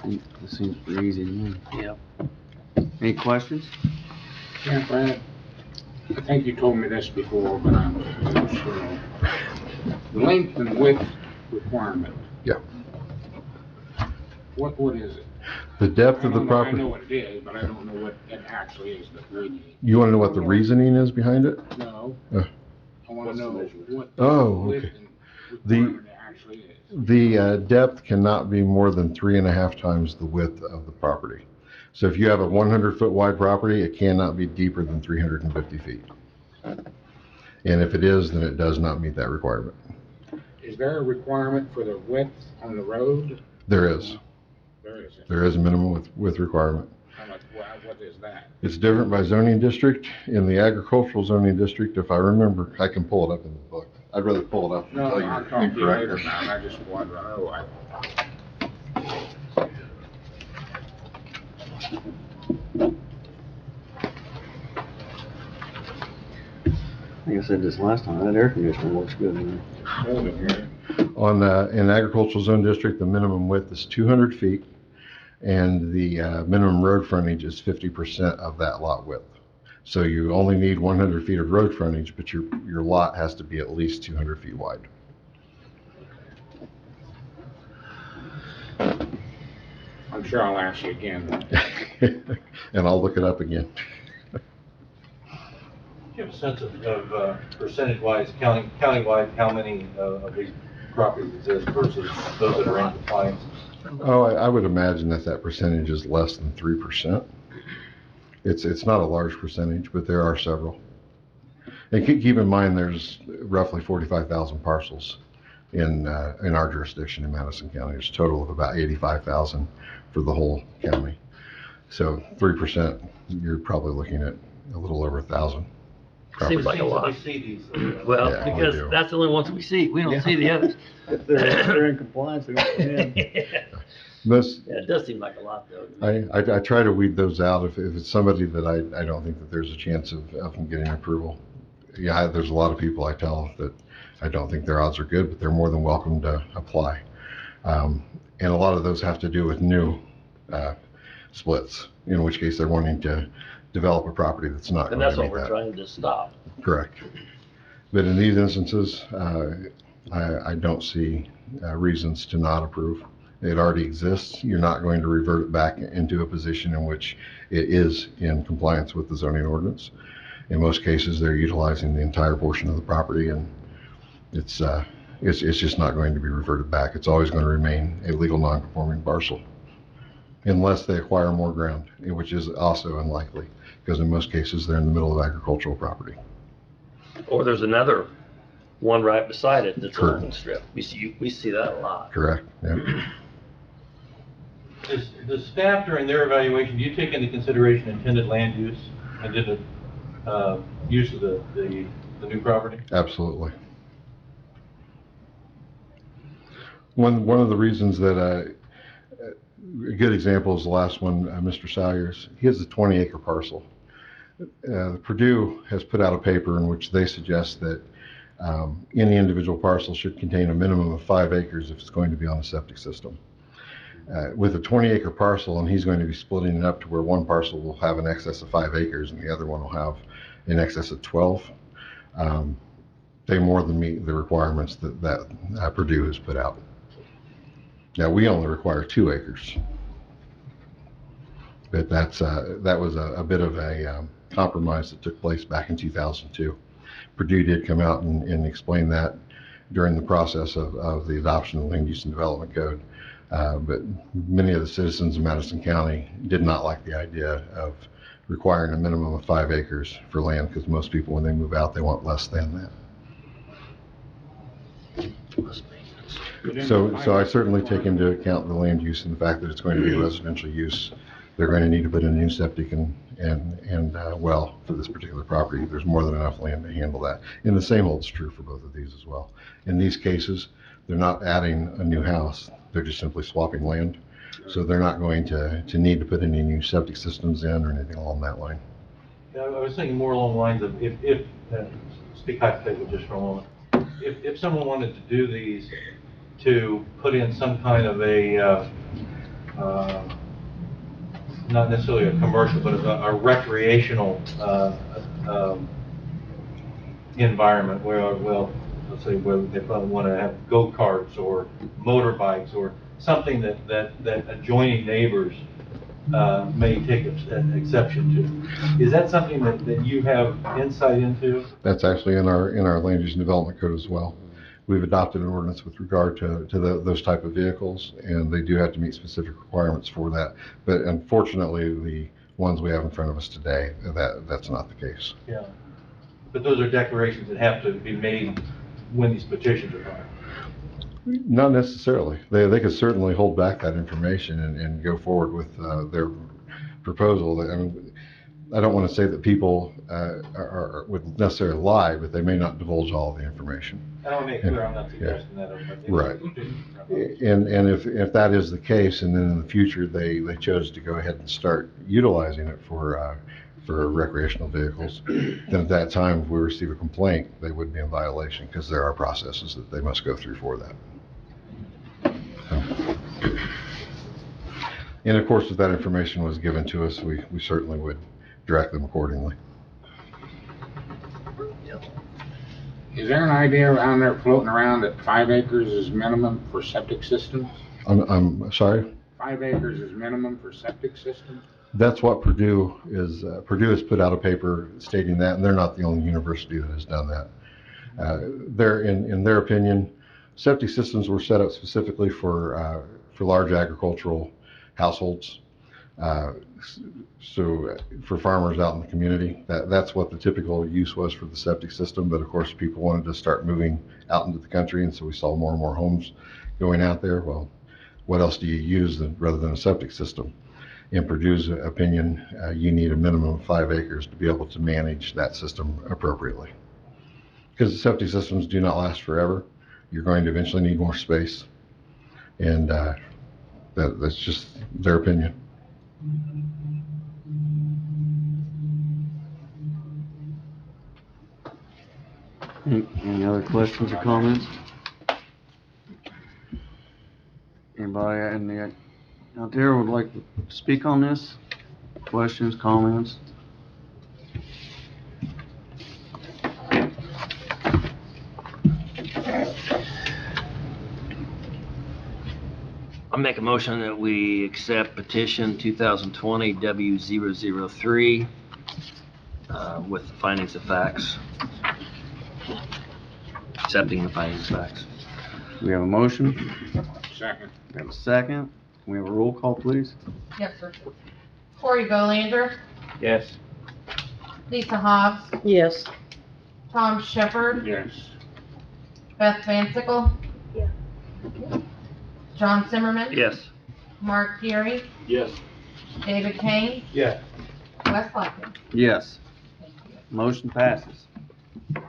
This seems pretty easy to me. Yeah. Any questions? Yeah, Brad, I think you told me this before, but I'm not sure. The length and width requirement. Yeah. What is it? The depth of the I property. know what it is, but I don't know what it actually is that we need. You want to know what the reasoning is behind it? No. Uh. I want to know what Oh, the width okay. and requirement actually is. The depth cannot be more than 3.5 times the width of the property. So if you have a 100-foot wide property, it cannot be deeper than 350 feet. And if it is, then it does not meet that requirement. Is there a requirement for the width on the road? There is. There is. There is a minimum width requirement. How much, what is that? It's different by zoning district. In the agricultural zoning district, if I remember, I can pull it up in the book. I'd rather pull it up and No, tell you I'll talk to you later, incorrectly. man. I just wanted to know. I think I said this last time, that air conditioner works good in there. In agricultural zone district, the minimum width is 200 feet, and the minimum road frontage is 50% of that lot width. So you only need 100 feet of road frontage, but your lot has to be at least 200 feet wide. I'm sure I'll ask you again. And I'll look it up again. Do you have a sense of percentage-wise, countywide, how many of these properties exist versus those that are in compliance? Oh, I would imagine that percentage is less than 3%. It's not a large percentage, but there are several. And keep in mind, there's roughly 45,000 parcels in our jurisdiction in Madison County. There's a total of about 85,000 for the whole county. So 3%, you're probably looking at a little over 1,000. Seems like a lot. We see these. Well, Yeah, we because do. that's the only ones we see. We don't see the others. If they're in compliance, they don't come in. Most, Yeah, it does seem like a lot, though. I try to weed those out if it's somebody that I don't think that there's a chance of them getting approval. Yeah, there's a lot of people I tell that I don't think their odds are good, but they're more than welcome to apply. And a lot of those have to do with new splits, in which case they're wanting to develop a property that's not And going that's to what meet we're that. trying to stop. Correct. But in these instances, I don't see reasons to not approve. It already exists. You're not going to revert it back into a position in which it is in compliance with the zoning ordinance. In most cases, they're utilizing the entire portion of the property, and it's just not going to be reverted back. It's always going to remain a legal non-conforming parcel, unless they acquire more ground, which is also unlikely, because in most cases, they're in the middle of agricultural property. Or there's another one right beside it that's an Correct. open strip. We see that a lot. Correct, yeah. does staff during their evaluation, do you take into consideration intended land use, intended, use of the new property? Absolutely. One of the reasons that a good example is the last one, Mr. Salyers. He has a 20-acre parcel. Purdue has put out a paper in which they suggest that any individual parcel should contain a minimum of 5 acres if it's going to be on a septic system. With a 20-acre parcel, and he's going to be splitting it up to where one parcel will have an excess of 5 acres and the other one will have in excess of 12. They more than meet the requirements that Purdue has put out. Now, we only require 2 acres. But that was a bit of a compromise that took place back in 2002. Purdue did come out and explain that during the process of the adoption of the Land Use and Development Code. But many of the citizens of Madison County did not like the idea of requiring a minimum of 5 acres for land, because most people, when they move out, they want less than that. So I certainly take into account the land use and the fact that it's going to be residential use. They're going to need to put in a new septic and well for this particular property. There's more than enough land to handle that. And the same holds true for both of these as well. In these cases, they're not adding a new house. They're just simply swapping land. So they're not going to need to put any new septic systems in or anything along that line. Yeah, I was thinking more along the lines of if speak hypothetically just for a moment, if someone wanted to do these to put in some kind of a not necessarily a commercial, but a recreational environment where, well, let's say where they probably want to have go-karts or motorbikes or something that adjoining neighbors may take exception to. Is that something that you have insight into? That's actually in our Land Use and Development Code as well. We've adopted an ordinance with regard to those type of vehicles, and they do have to meet specific requirements for that. But unfortunately, the ones we have in front of us today, that's not the case. Yeah. But those are declarations that have to be made when these petitions are filed. Not necessarily. They could certainly hold back that information and go forward with their proposal. I mean, I don't want to say that people would necessarily lie, but they may not divulge all the information. I want to make clear I'm not suggesting that. Right. And if that is the case, and then in the future they chose to go ahead and start utilizing it for recreational vehicles, then at that time, if we receive a complaint, they would be in violation, because there are processes that they must go through for that. And of course, if that information was given to us, we certainly would direct them accordingly. Is there an idea around there floating around that 5 acres is minimum for septic systems? I'm sorry? 5 acres is minimum for septic systems? That's what Purdue is. Purdue has put out a paper stating that, and they're not the only university that has done that. They're in their opinion, septic systems were set up specifically for large agricultural households. So for farmers out in the community, that's what the typical use was for the septic system. But of course, people wanted to start moving out into the country, and so we saw more and more homes going out there. Well, what else do you use rather than a septic system? In Purdue's opinion, you need a minimum of 5 acres to be able to manage that system appropriately. Because the septic systems do not last forever. You're going to eventually need more space. And that's just their opinion. Any other questions or comments? Anybody out there would like to speak on this? Questions, comments? I'll make a motion that we accept petition 2020 W003 with the findings of facts. Accepting the findings of facts. We have a motion. Second. We have a second. Can we have a roll call, please? Yes, sir. Corey Bolander, Yes. Lisa Hobbs, Yes. Tom Shepherd, Yes. Beth Van Sickle. Yeah. John Zimmerman. Yes. Mark Fury, Yes. David Kane, Yeah. Wes Luckett. Yes. Thank you. Motion passes. Do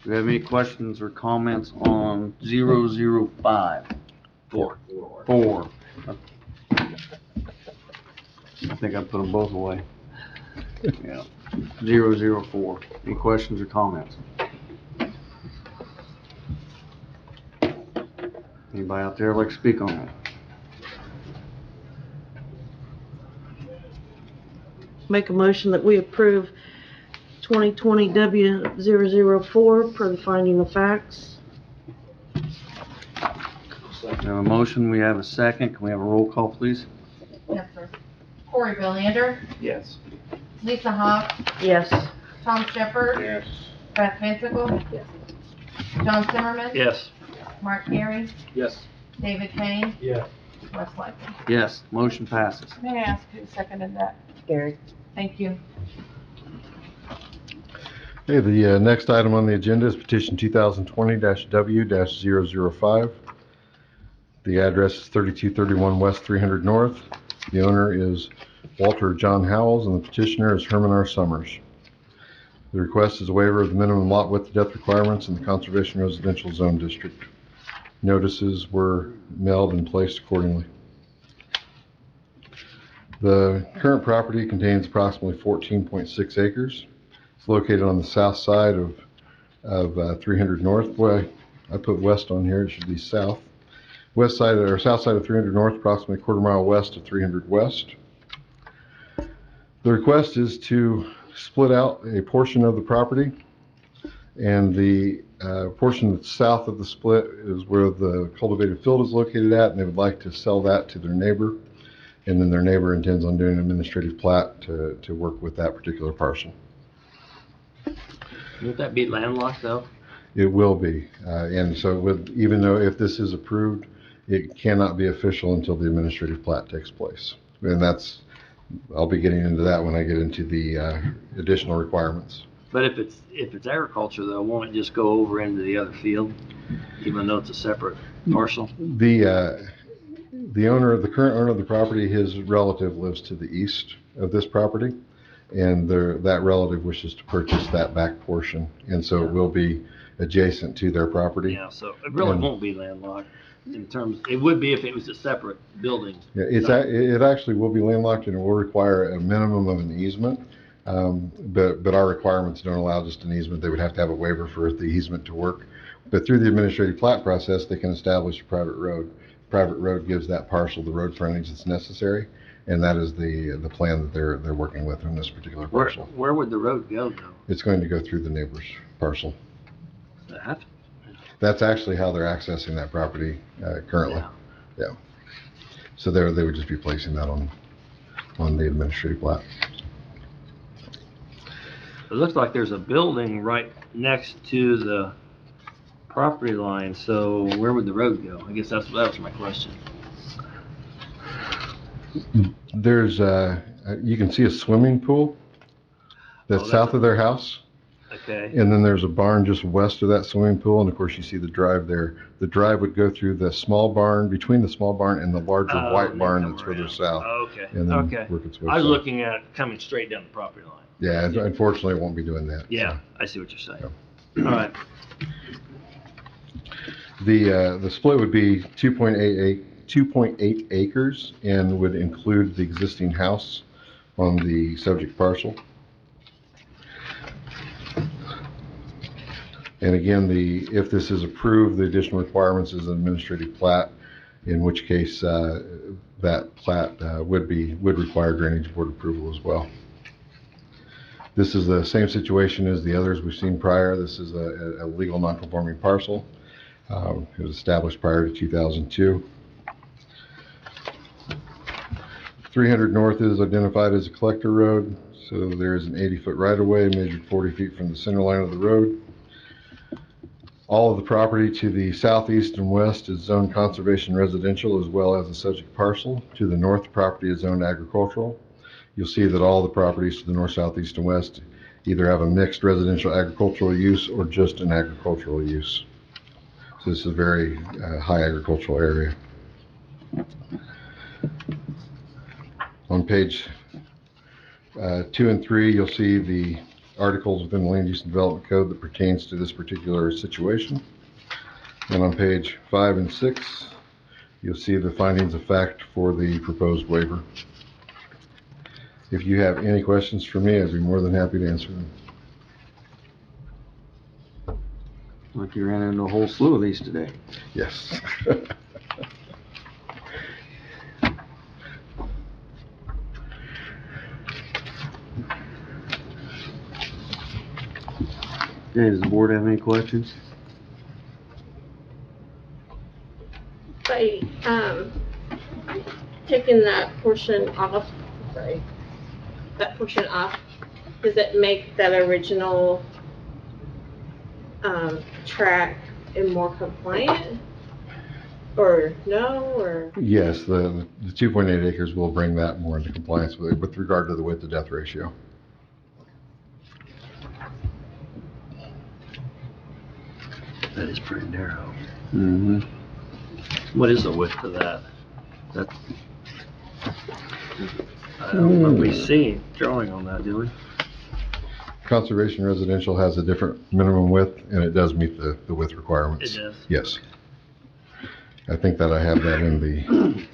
you have any questions or comments on 005? Four. Four. I think I put them both away. Yeah. 004. Any questions or comments? Anybody out there like to speak on that? Make a motion that we approve 2020 W004 per the finding of facts. We have a motion, we have a second. Can we have a roll call, please? Yes, sir. Corey Belander, Yes. Lisa Hawk, Yes. Tom Shepherd, Yes. Beth Vansickle, John Zimmerman, Yes. Mark Fury, Yes. David Kane, Yeah. Wes Luckett. Yes, motion passes. May I ask who seconded that? Gary. Thank you. Okay, the next item on the agenda is petition 2020-W-005. The address is 3231 West 300 North. The owner is Walter John Howells, and the petitioner is Herman R. Summers. The request is a waiver of the minimum lot width depth requirements in the Conservation Residential Zone District. Notices were mailed and placed accordingly. The current property contains approximately 14.6 acres. It's located on the south side of 300 North. Boy, I put west on here, it should be south. West side or south side of 300 North, approximately a quarter mile west of 300 West. The request is to split out a portion of the property, and the portion that's south of the split is where the cultivated field is located at, and they would like to sell that to their neighbor, and then their neighbor intends on doing an administrative plat to work with that particular parcel. Won't that be landlocked though? It will be, and so even though if this is approved, it cannot be official until the administrative plat takes place. And I'll be getting into that when I get into the additional requirements. But if it's agriculture though, won't it just go over into the other field, even though it's a separate parcel? The current owner of the property, his relative lives to the east of this property, and that relative wishes to purchase that back portion, and so it will be adjacent to their property. Yeah, so it really won't be landlocked in terms, it would be if it was a separate building. Yeah, it actually will be landlocked, and it will require a minimum of an easement. But our requirements don't allow just an easement. They would have to have a waiver for the easement to work. But through the administrative plat process, they can establish a private road. Private road gives that parcel the road frontage that's necessary, and that is the plan that they're working with in this particular parcel. Where would the road go though? It's going to go through the neighbor's parcel. That? That's actually how they're accessing that property currently. Yeah. So they would just be placing that on the administrative plat. It looks like there's a building right next to the property line, so where would the road go? I guess that was my question. There's you can see a swimming pool that's south of their house. Okay. And then there's a barn just west of that swimming pool, and of course you see the drive there. The drive would go through the small barn, between the small barn and the larger white barn that's further south. Okay, And then okay. work its way I was south. looking at coming straight down the property line. Yeah, unfortunately it won't be doing that. Yeah, I see what you're saying. All right. The split would be 2.8 acres and would include the existing house on the subject parcel. And again, if this is approved, the additional requirements is an administrative plat, in which case that plat would require drainage board approval as well. This is the same situation as the others we've seen prior. This is a legal non-conforming parcel. It was established prior to 2002. 300 North is identified as a collector road, so there is an 80-foot right-of-way measured 40 feet from the center line of the road. All of the property to the southeast and west is zoned conservation residential, as well as the subject parcel. To the north, the property is zoned agricultural. You'll see that all the properties to the north, southeast, and west either have a mixed residential agricultural use or just an agricultural use. So this is a very high agricultural area. On page 2 and 3, you'll see the articles within the Land Use and Development Code that pertains to this particular situation. And on page 5 and 6, you'll see the findings of fact for the proposed waiver. If you have any questions for me, I'd be more than happy to answer them. Like you ran into a whole slew of these today. Yes. Okay, does the board have any questions? By, taking that portion off, that portion off, does it make that original, track more compliant? Or no, or? Yes, the 2.8 acres will bring that more into compliance with regard to the width to depth ratio. That is pretty narrow. Mm-hmm. What is the width of that? That, I don't remember seeing drawing on that, do we? Conservation residential has a different minimum width, and it does meet the width requirements. It does? Yes. I think that I have that in the,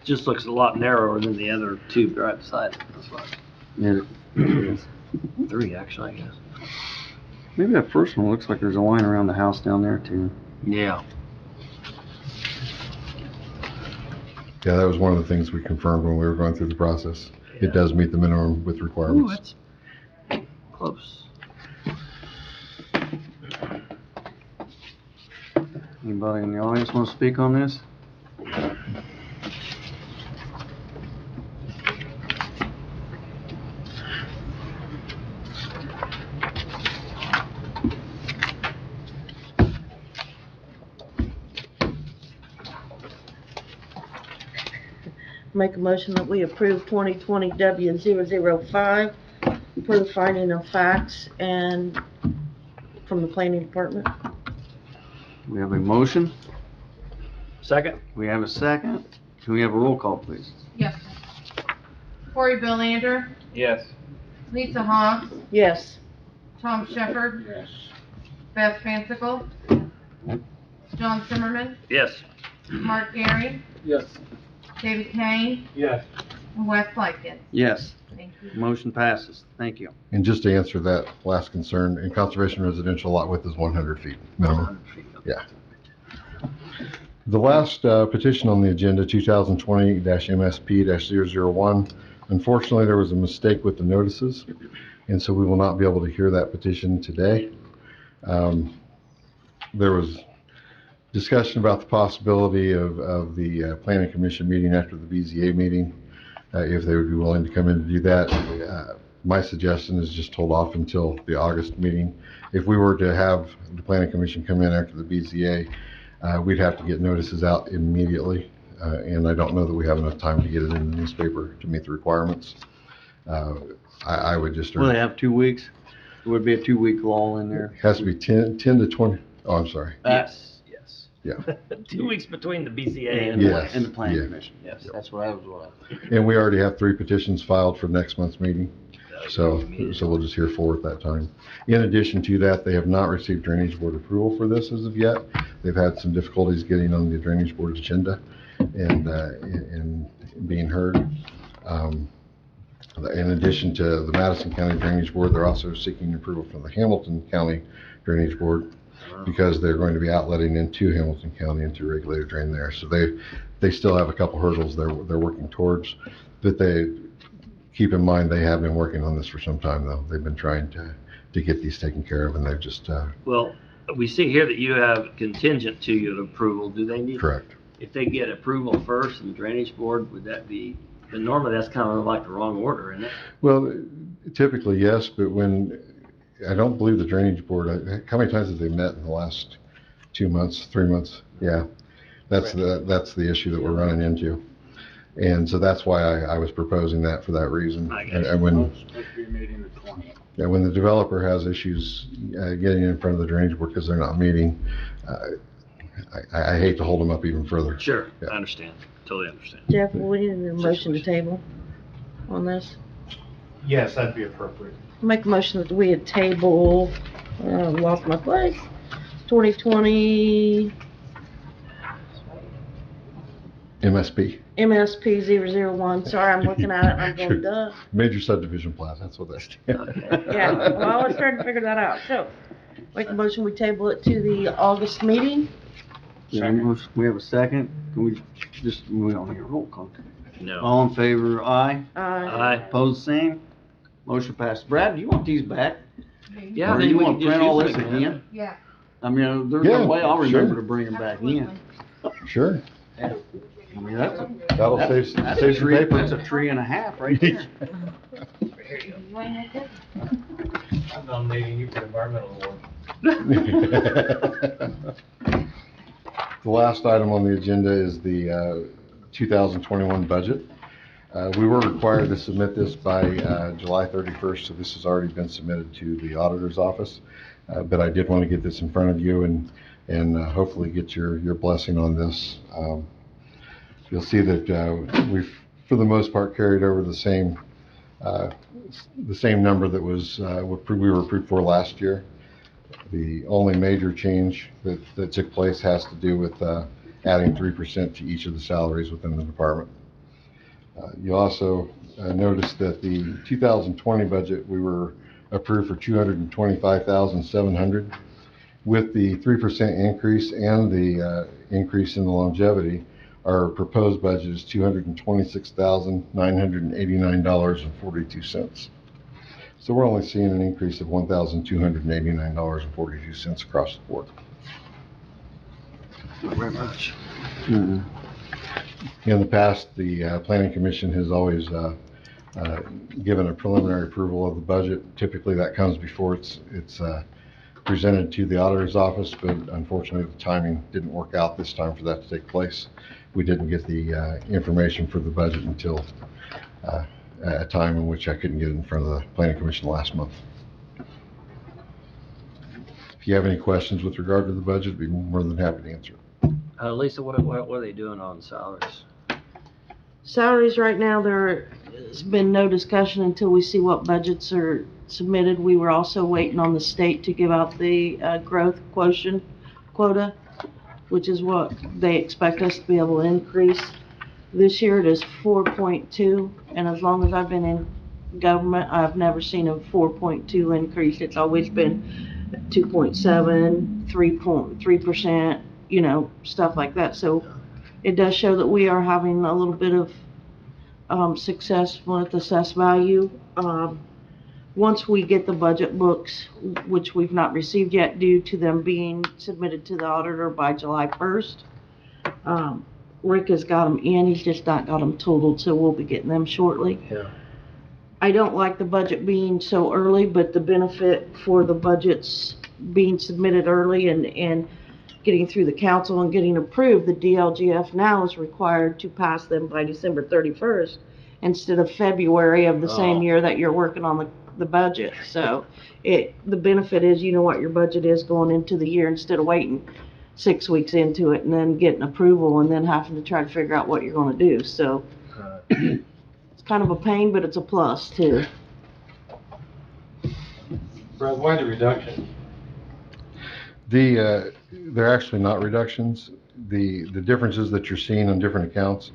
Just looks a lot narrower than the other two right beside it. That's why. Yeah, it is. 3, actually, I guess. Maybe that first one looks like there's a line around the house down there too. Yeah. yeah, that was one of the things we confirmed when we were going through the process. Yeah. It does meet the minimum width Ooh, requirements. that's close. Anybody in the audience want to speak on this? Make a motion that we approve 2020 W005 for the finding of facts and from the planning department. We have a motion. Second? We have a second. Can we have a roll call, please? Yes. Corey Billander, Yes. Lisa Hobbs, Yes. Tom Shepherd, Yes. Beth Fanciful, John Zimmerman, Yes. Mark Gary, Yes. David Kane, Yes. and Wes Lightgev. Yes. Thank you. Motion passes. Thank you. And just to answer that last concern, in conservation residential, lot width is 100 feet minimum. 100 feet. Okay. Yeah. The last petition on the agenda, 2020-MSP-001, unfortunately, there was a mistake with the notices, and so we will not be able to hear that petition today. There was discussion about the possibility of the Planning Commission meeting after the BZA meeting, if they would be willing to come in to do that. My suggestion is just hold off until the August meeting. If we were to have the Planning Commission come in after the BZA, we'd have to get notices out immediately, and I don't know that we have enough time to get it in the newspaper to meet the requirements. I would just Will they have 2 weeks? There would be a 2-week lull in there. It has to be 10 to 20. Oh, I'm sorry. Yes. Yes. Yeah. 2 weeks between the BCA and Yes. And the planning Yeah. commission. Yes, that's what I was wanting. And we already have 3 petitions filed for next month's meeting. So we'll just hear 4 at that time. In addition to that, they have not received Drainage Board approval for this as of yet. They've had some difficulties getting on the Drainage Board agenda and being heard. In addition to the Madison County Drainage Board, they're also seeking approval from the Hamilton County Drainage Board because they're going to be outletting into Hamilton County into regulated drain there. So they still have a couple hurdles they're working towards, but they keep in mind they have been working on this for some time though. They've been trying to get these taken care of, and they've just Well, we see here that you have contingent to your approval. Do they need? correct. If they get approval first from the Drainage Board, would that be, but normally that's kind of like the wrong order, isn't it? Well, typically yes, but when I don't believe the Drainage Board. How many times have they met in the last 2 months, 3 months? Yeah, that's the issue that we're running into. And so that's why I was proposing that for that reason. I get it. And when, Supposed to be meeting the 20th. yeah, when the developer has issues getting in front of the Drainage Board because they're not meeting, I hate to hold them up even further. Sure, Yeah. I understand, totally understand. Jeff, we need a motion to table on this. Yes, that'd be appropriate. Make a motion that we table, lost my place, 2020 MSP. MSP 001. Sorry, I'm looking at it and I'm Sure. going, duh. Major subdivision plat, that's what that stands. Yeah, well, I was trying to figure that out. So, make a motion, we table it to the August meeting. Yeah, we have a second. Can we just, we don't hear roll call. No. All in favor, aye. Aye. Opposed, same. Motion passed. Brad, do you want these back? Yeah, I Or think you we want can to just print all use this it again. again? Yeah. I mean, there's Yeah, no way I'll remember sure. to bring them back in. Absolutely. Sure. I mean, that's a, That'll that's, save, that's a save some tree, paper. that's a tree and a half right there. I'm nominating you for the environmental award. The last item on the agenda is the 2021 budget. We were required to submit this by July 31st, so this has already been submitted to the auditor's office. But I did want to get this in front of you and hopefully get your blessing on this. You'll see that we've, for the most part, carried over the same number that was what we were approved for last year. The only major change that took place has to do with adding 3% to each of the salaries within the department. You also notice that the 2020 budget, we were approved for $225,700. With the 3% increase and the increase in the longevity, our proposed budget is $226,989.42. So we're only seeing an increase of $1,289.42 across the board. Not very much. In the past, the Planning Commission has always given a preliminary approval of the budget. Typically, that comes before it's presented to the auditor's office, but unfortunately, the timing didn't work out this time for that to take place. We didn't get the information for the budget until a time in which I couldn't get it in front of the Planning Commission last month. If you have any questions with regard to the budget, I'd be more than happy to answer. Lisa, what are they doing on salaries? Salaries right now, there's been no discussion until we see what budgets are submitted. We were also waiting on the state to give out the growth quota, which is what they expect us to be able to increase. This year it is 4.2, and as long as I've been in government, I've never seen a 4.2 increase. It's always been 2.7, 3%, you know, stuff like that. So it does show that we are having a little bit of success with assessed value. Once we get the budget books, which we've not received yet due to them being submitted to the auditor by July 1st, Rick has got them in, he's just not got them totaled, so we'll be getting them shortly. Yeah. I don't like the budget being so early, but the benefit for the budgets being submitted early and getting through the council and getting approved, the DLGF now is required to pass them by December 31st instead of February of the same year that you're working on the budget. So the benefit is you know what your budget is going into the year instead of waiting 6 weeks into it and then getting approval and then having to try to figure out what you're going to do. So it's kind of a pain, but it's a plus too. Brad, why the reduction? They're actually not reductions. The differences that you're seeing on different accounts,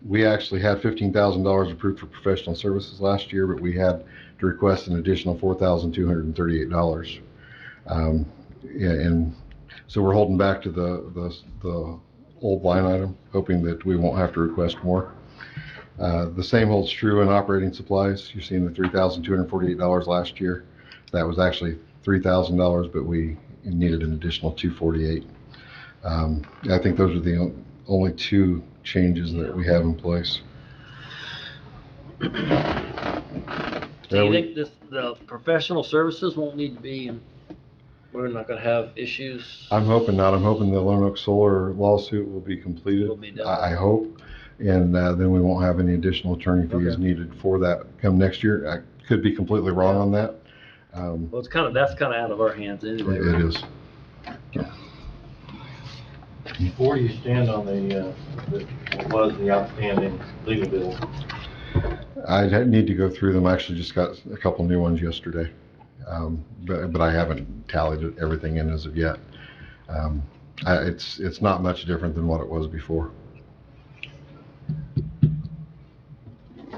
we actually had $15,000 approved for professional services last year, but we had to request an additional $4,238. And so we're holding back to the old line item, hoping that we won't have to request more. The same holds true in operating supplies. You're seeing the $3,248 last year. That was actually $3,000, but we needed an additional $248. I think those are the only two changes that we have in place. Do you think the professional services won't need to be, we're not gonna have issues? I'm hoping not. I'm hoping the Lone Oak Solar lawsuit will be completed. Will be done. I hope. And then we won't have any additional attorney fees Okay. needed for that come next year. I could be completely wrong on that. Well, that's kind of out of our hands anyway. It is. Where do you stand on what was the outstanding legal bill? I need to go through them. I actually just got a couple new ones yesterday. But I haven't tallied everything in as of yet. It's not much different than what it was before.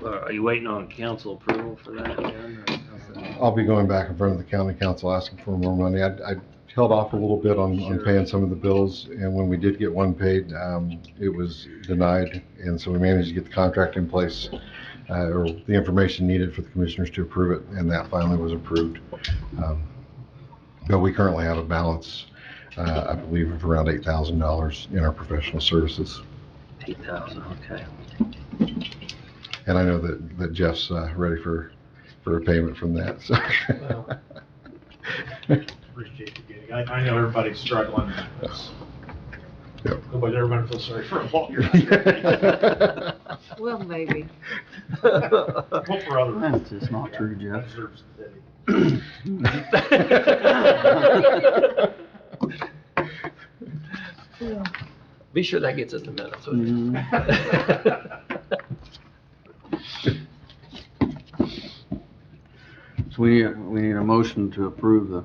Are you waiting on council approval for that again? Or how's that? I'll be going back in front of the county council asking for more money. I held off a little bit on Sure. paying some of the bills, and when we did get one paid, it was denied, and so we managed to get the contract in place, or the information needed for the commissioners to approve it, and that finally was approved. But we currently have a balance, I believe, of around $8,000 in our professional services. 8,000, okay. And I know that Jeff's ready for a payment from that, so. Well, Appreciate you getting, I know everybody's struggling. Yep. Nobody's ever gonna feel sorry for a lawyer. Well, maybe. Hope for others. That's just not true, Jeff. Deserves the day. Be sure that gets in the minutes with you. So we need a motion to approve the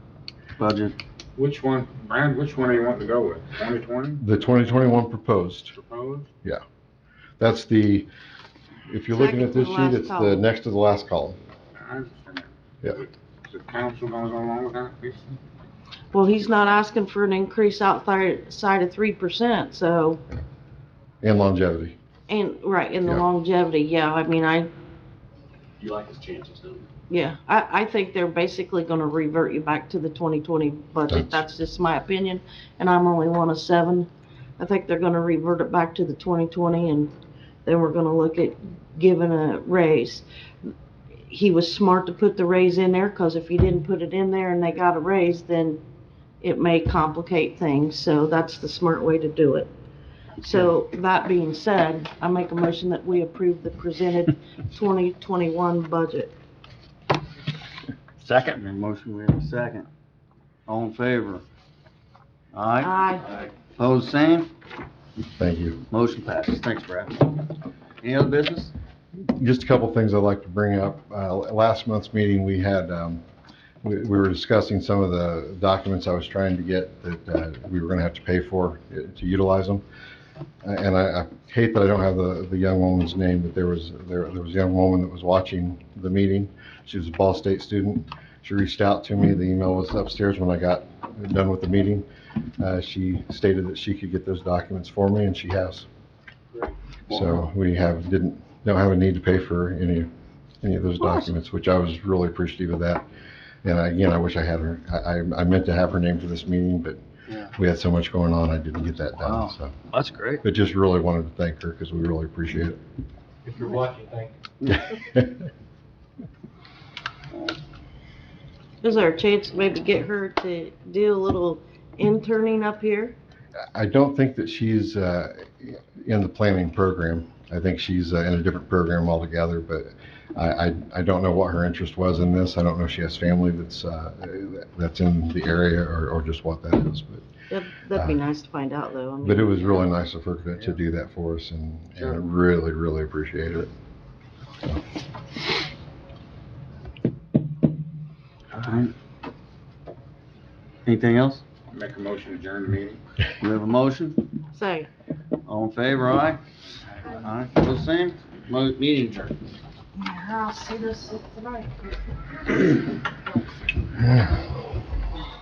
budget. Which one, Brad, which one are you wanting to go with? 2020 The 2021 proposed, proposed? that's the, if you're looking at Second this to the sheet, last it's the column. next to the last column. I understand. Yeah. Is the council gonna go along with that, Lisa? Well, he's not asking for an increase outside of 3%, so, And longevity. and, right, in the Yeah. longevity, yeah, I mean, You like his chances, don't you? yeah, I think they're basically gonna revert you back to the 2020 budget. That's just my opinion, and I'm only one of 7. I think they're gonna revert it back to the 2020, and then we're gonna look at giving a raise. He was smart to put the raise in there, cause if he didn't put it in there and they got a raise, then it may complicate things, so that's the smart way to do it. So, that being said, I make a motion that we approve the presented 2021 budget. Second. Motion, we have a second. All in favor? Aye. Aye. Opposed, same. Thank you. Motion passes. Thanks, Brad. Any other business? Just a couple things I'd like to bring up. Last month's meeting, we had, we were discussing some of the documents I was trying to get that we were gonna have to pay for to utilize them. And I hate that I don't have the young woman's name, but there was a young woman that was watching the meeting. She was a Ball State student. She reached out to me. The email was upstairs when I got done with the meeting. She stated that she could get those documents for me, and she has. So we don't have a need to pay for any of those documents, which I was really appreciative of that. And again, I wish I had her, I meant to have her name for this meeting, but we had so much going on, I didn't get that done, Wow. so. That's great. But just really wanted to thank her, because we really appreciate it. If you're watching, thank you. Is there a chance to maybe get her to do a little interning up here? I don't think that she's in the planning program. I think she's in a different program altogether, but I don't know what her interest was in this. I don't know if she has family that's in the area or just what that is, but. That'd be nice to find out, though. I mean, But it was really nice of her to do that for us, and I really, really appreciated it. All right. Anything else? Make a motion to adjourn the meeting? We have a motion? So, All in favor, aye? Aye. Opposed, same. Meeting adjourned. yeah, I'll see this tonight.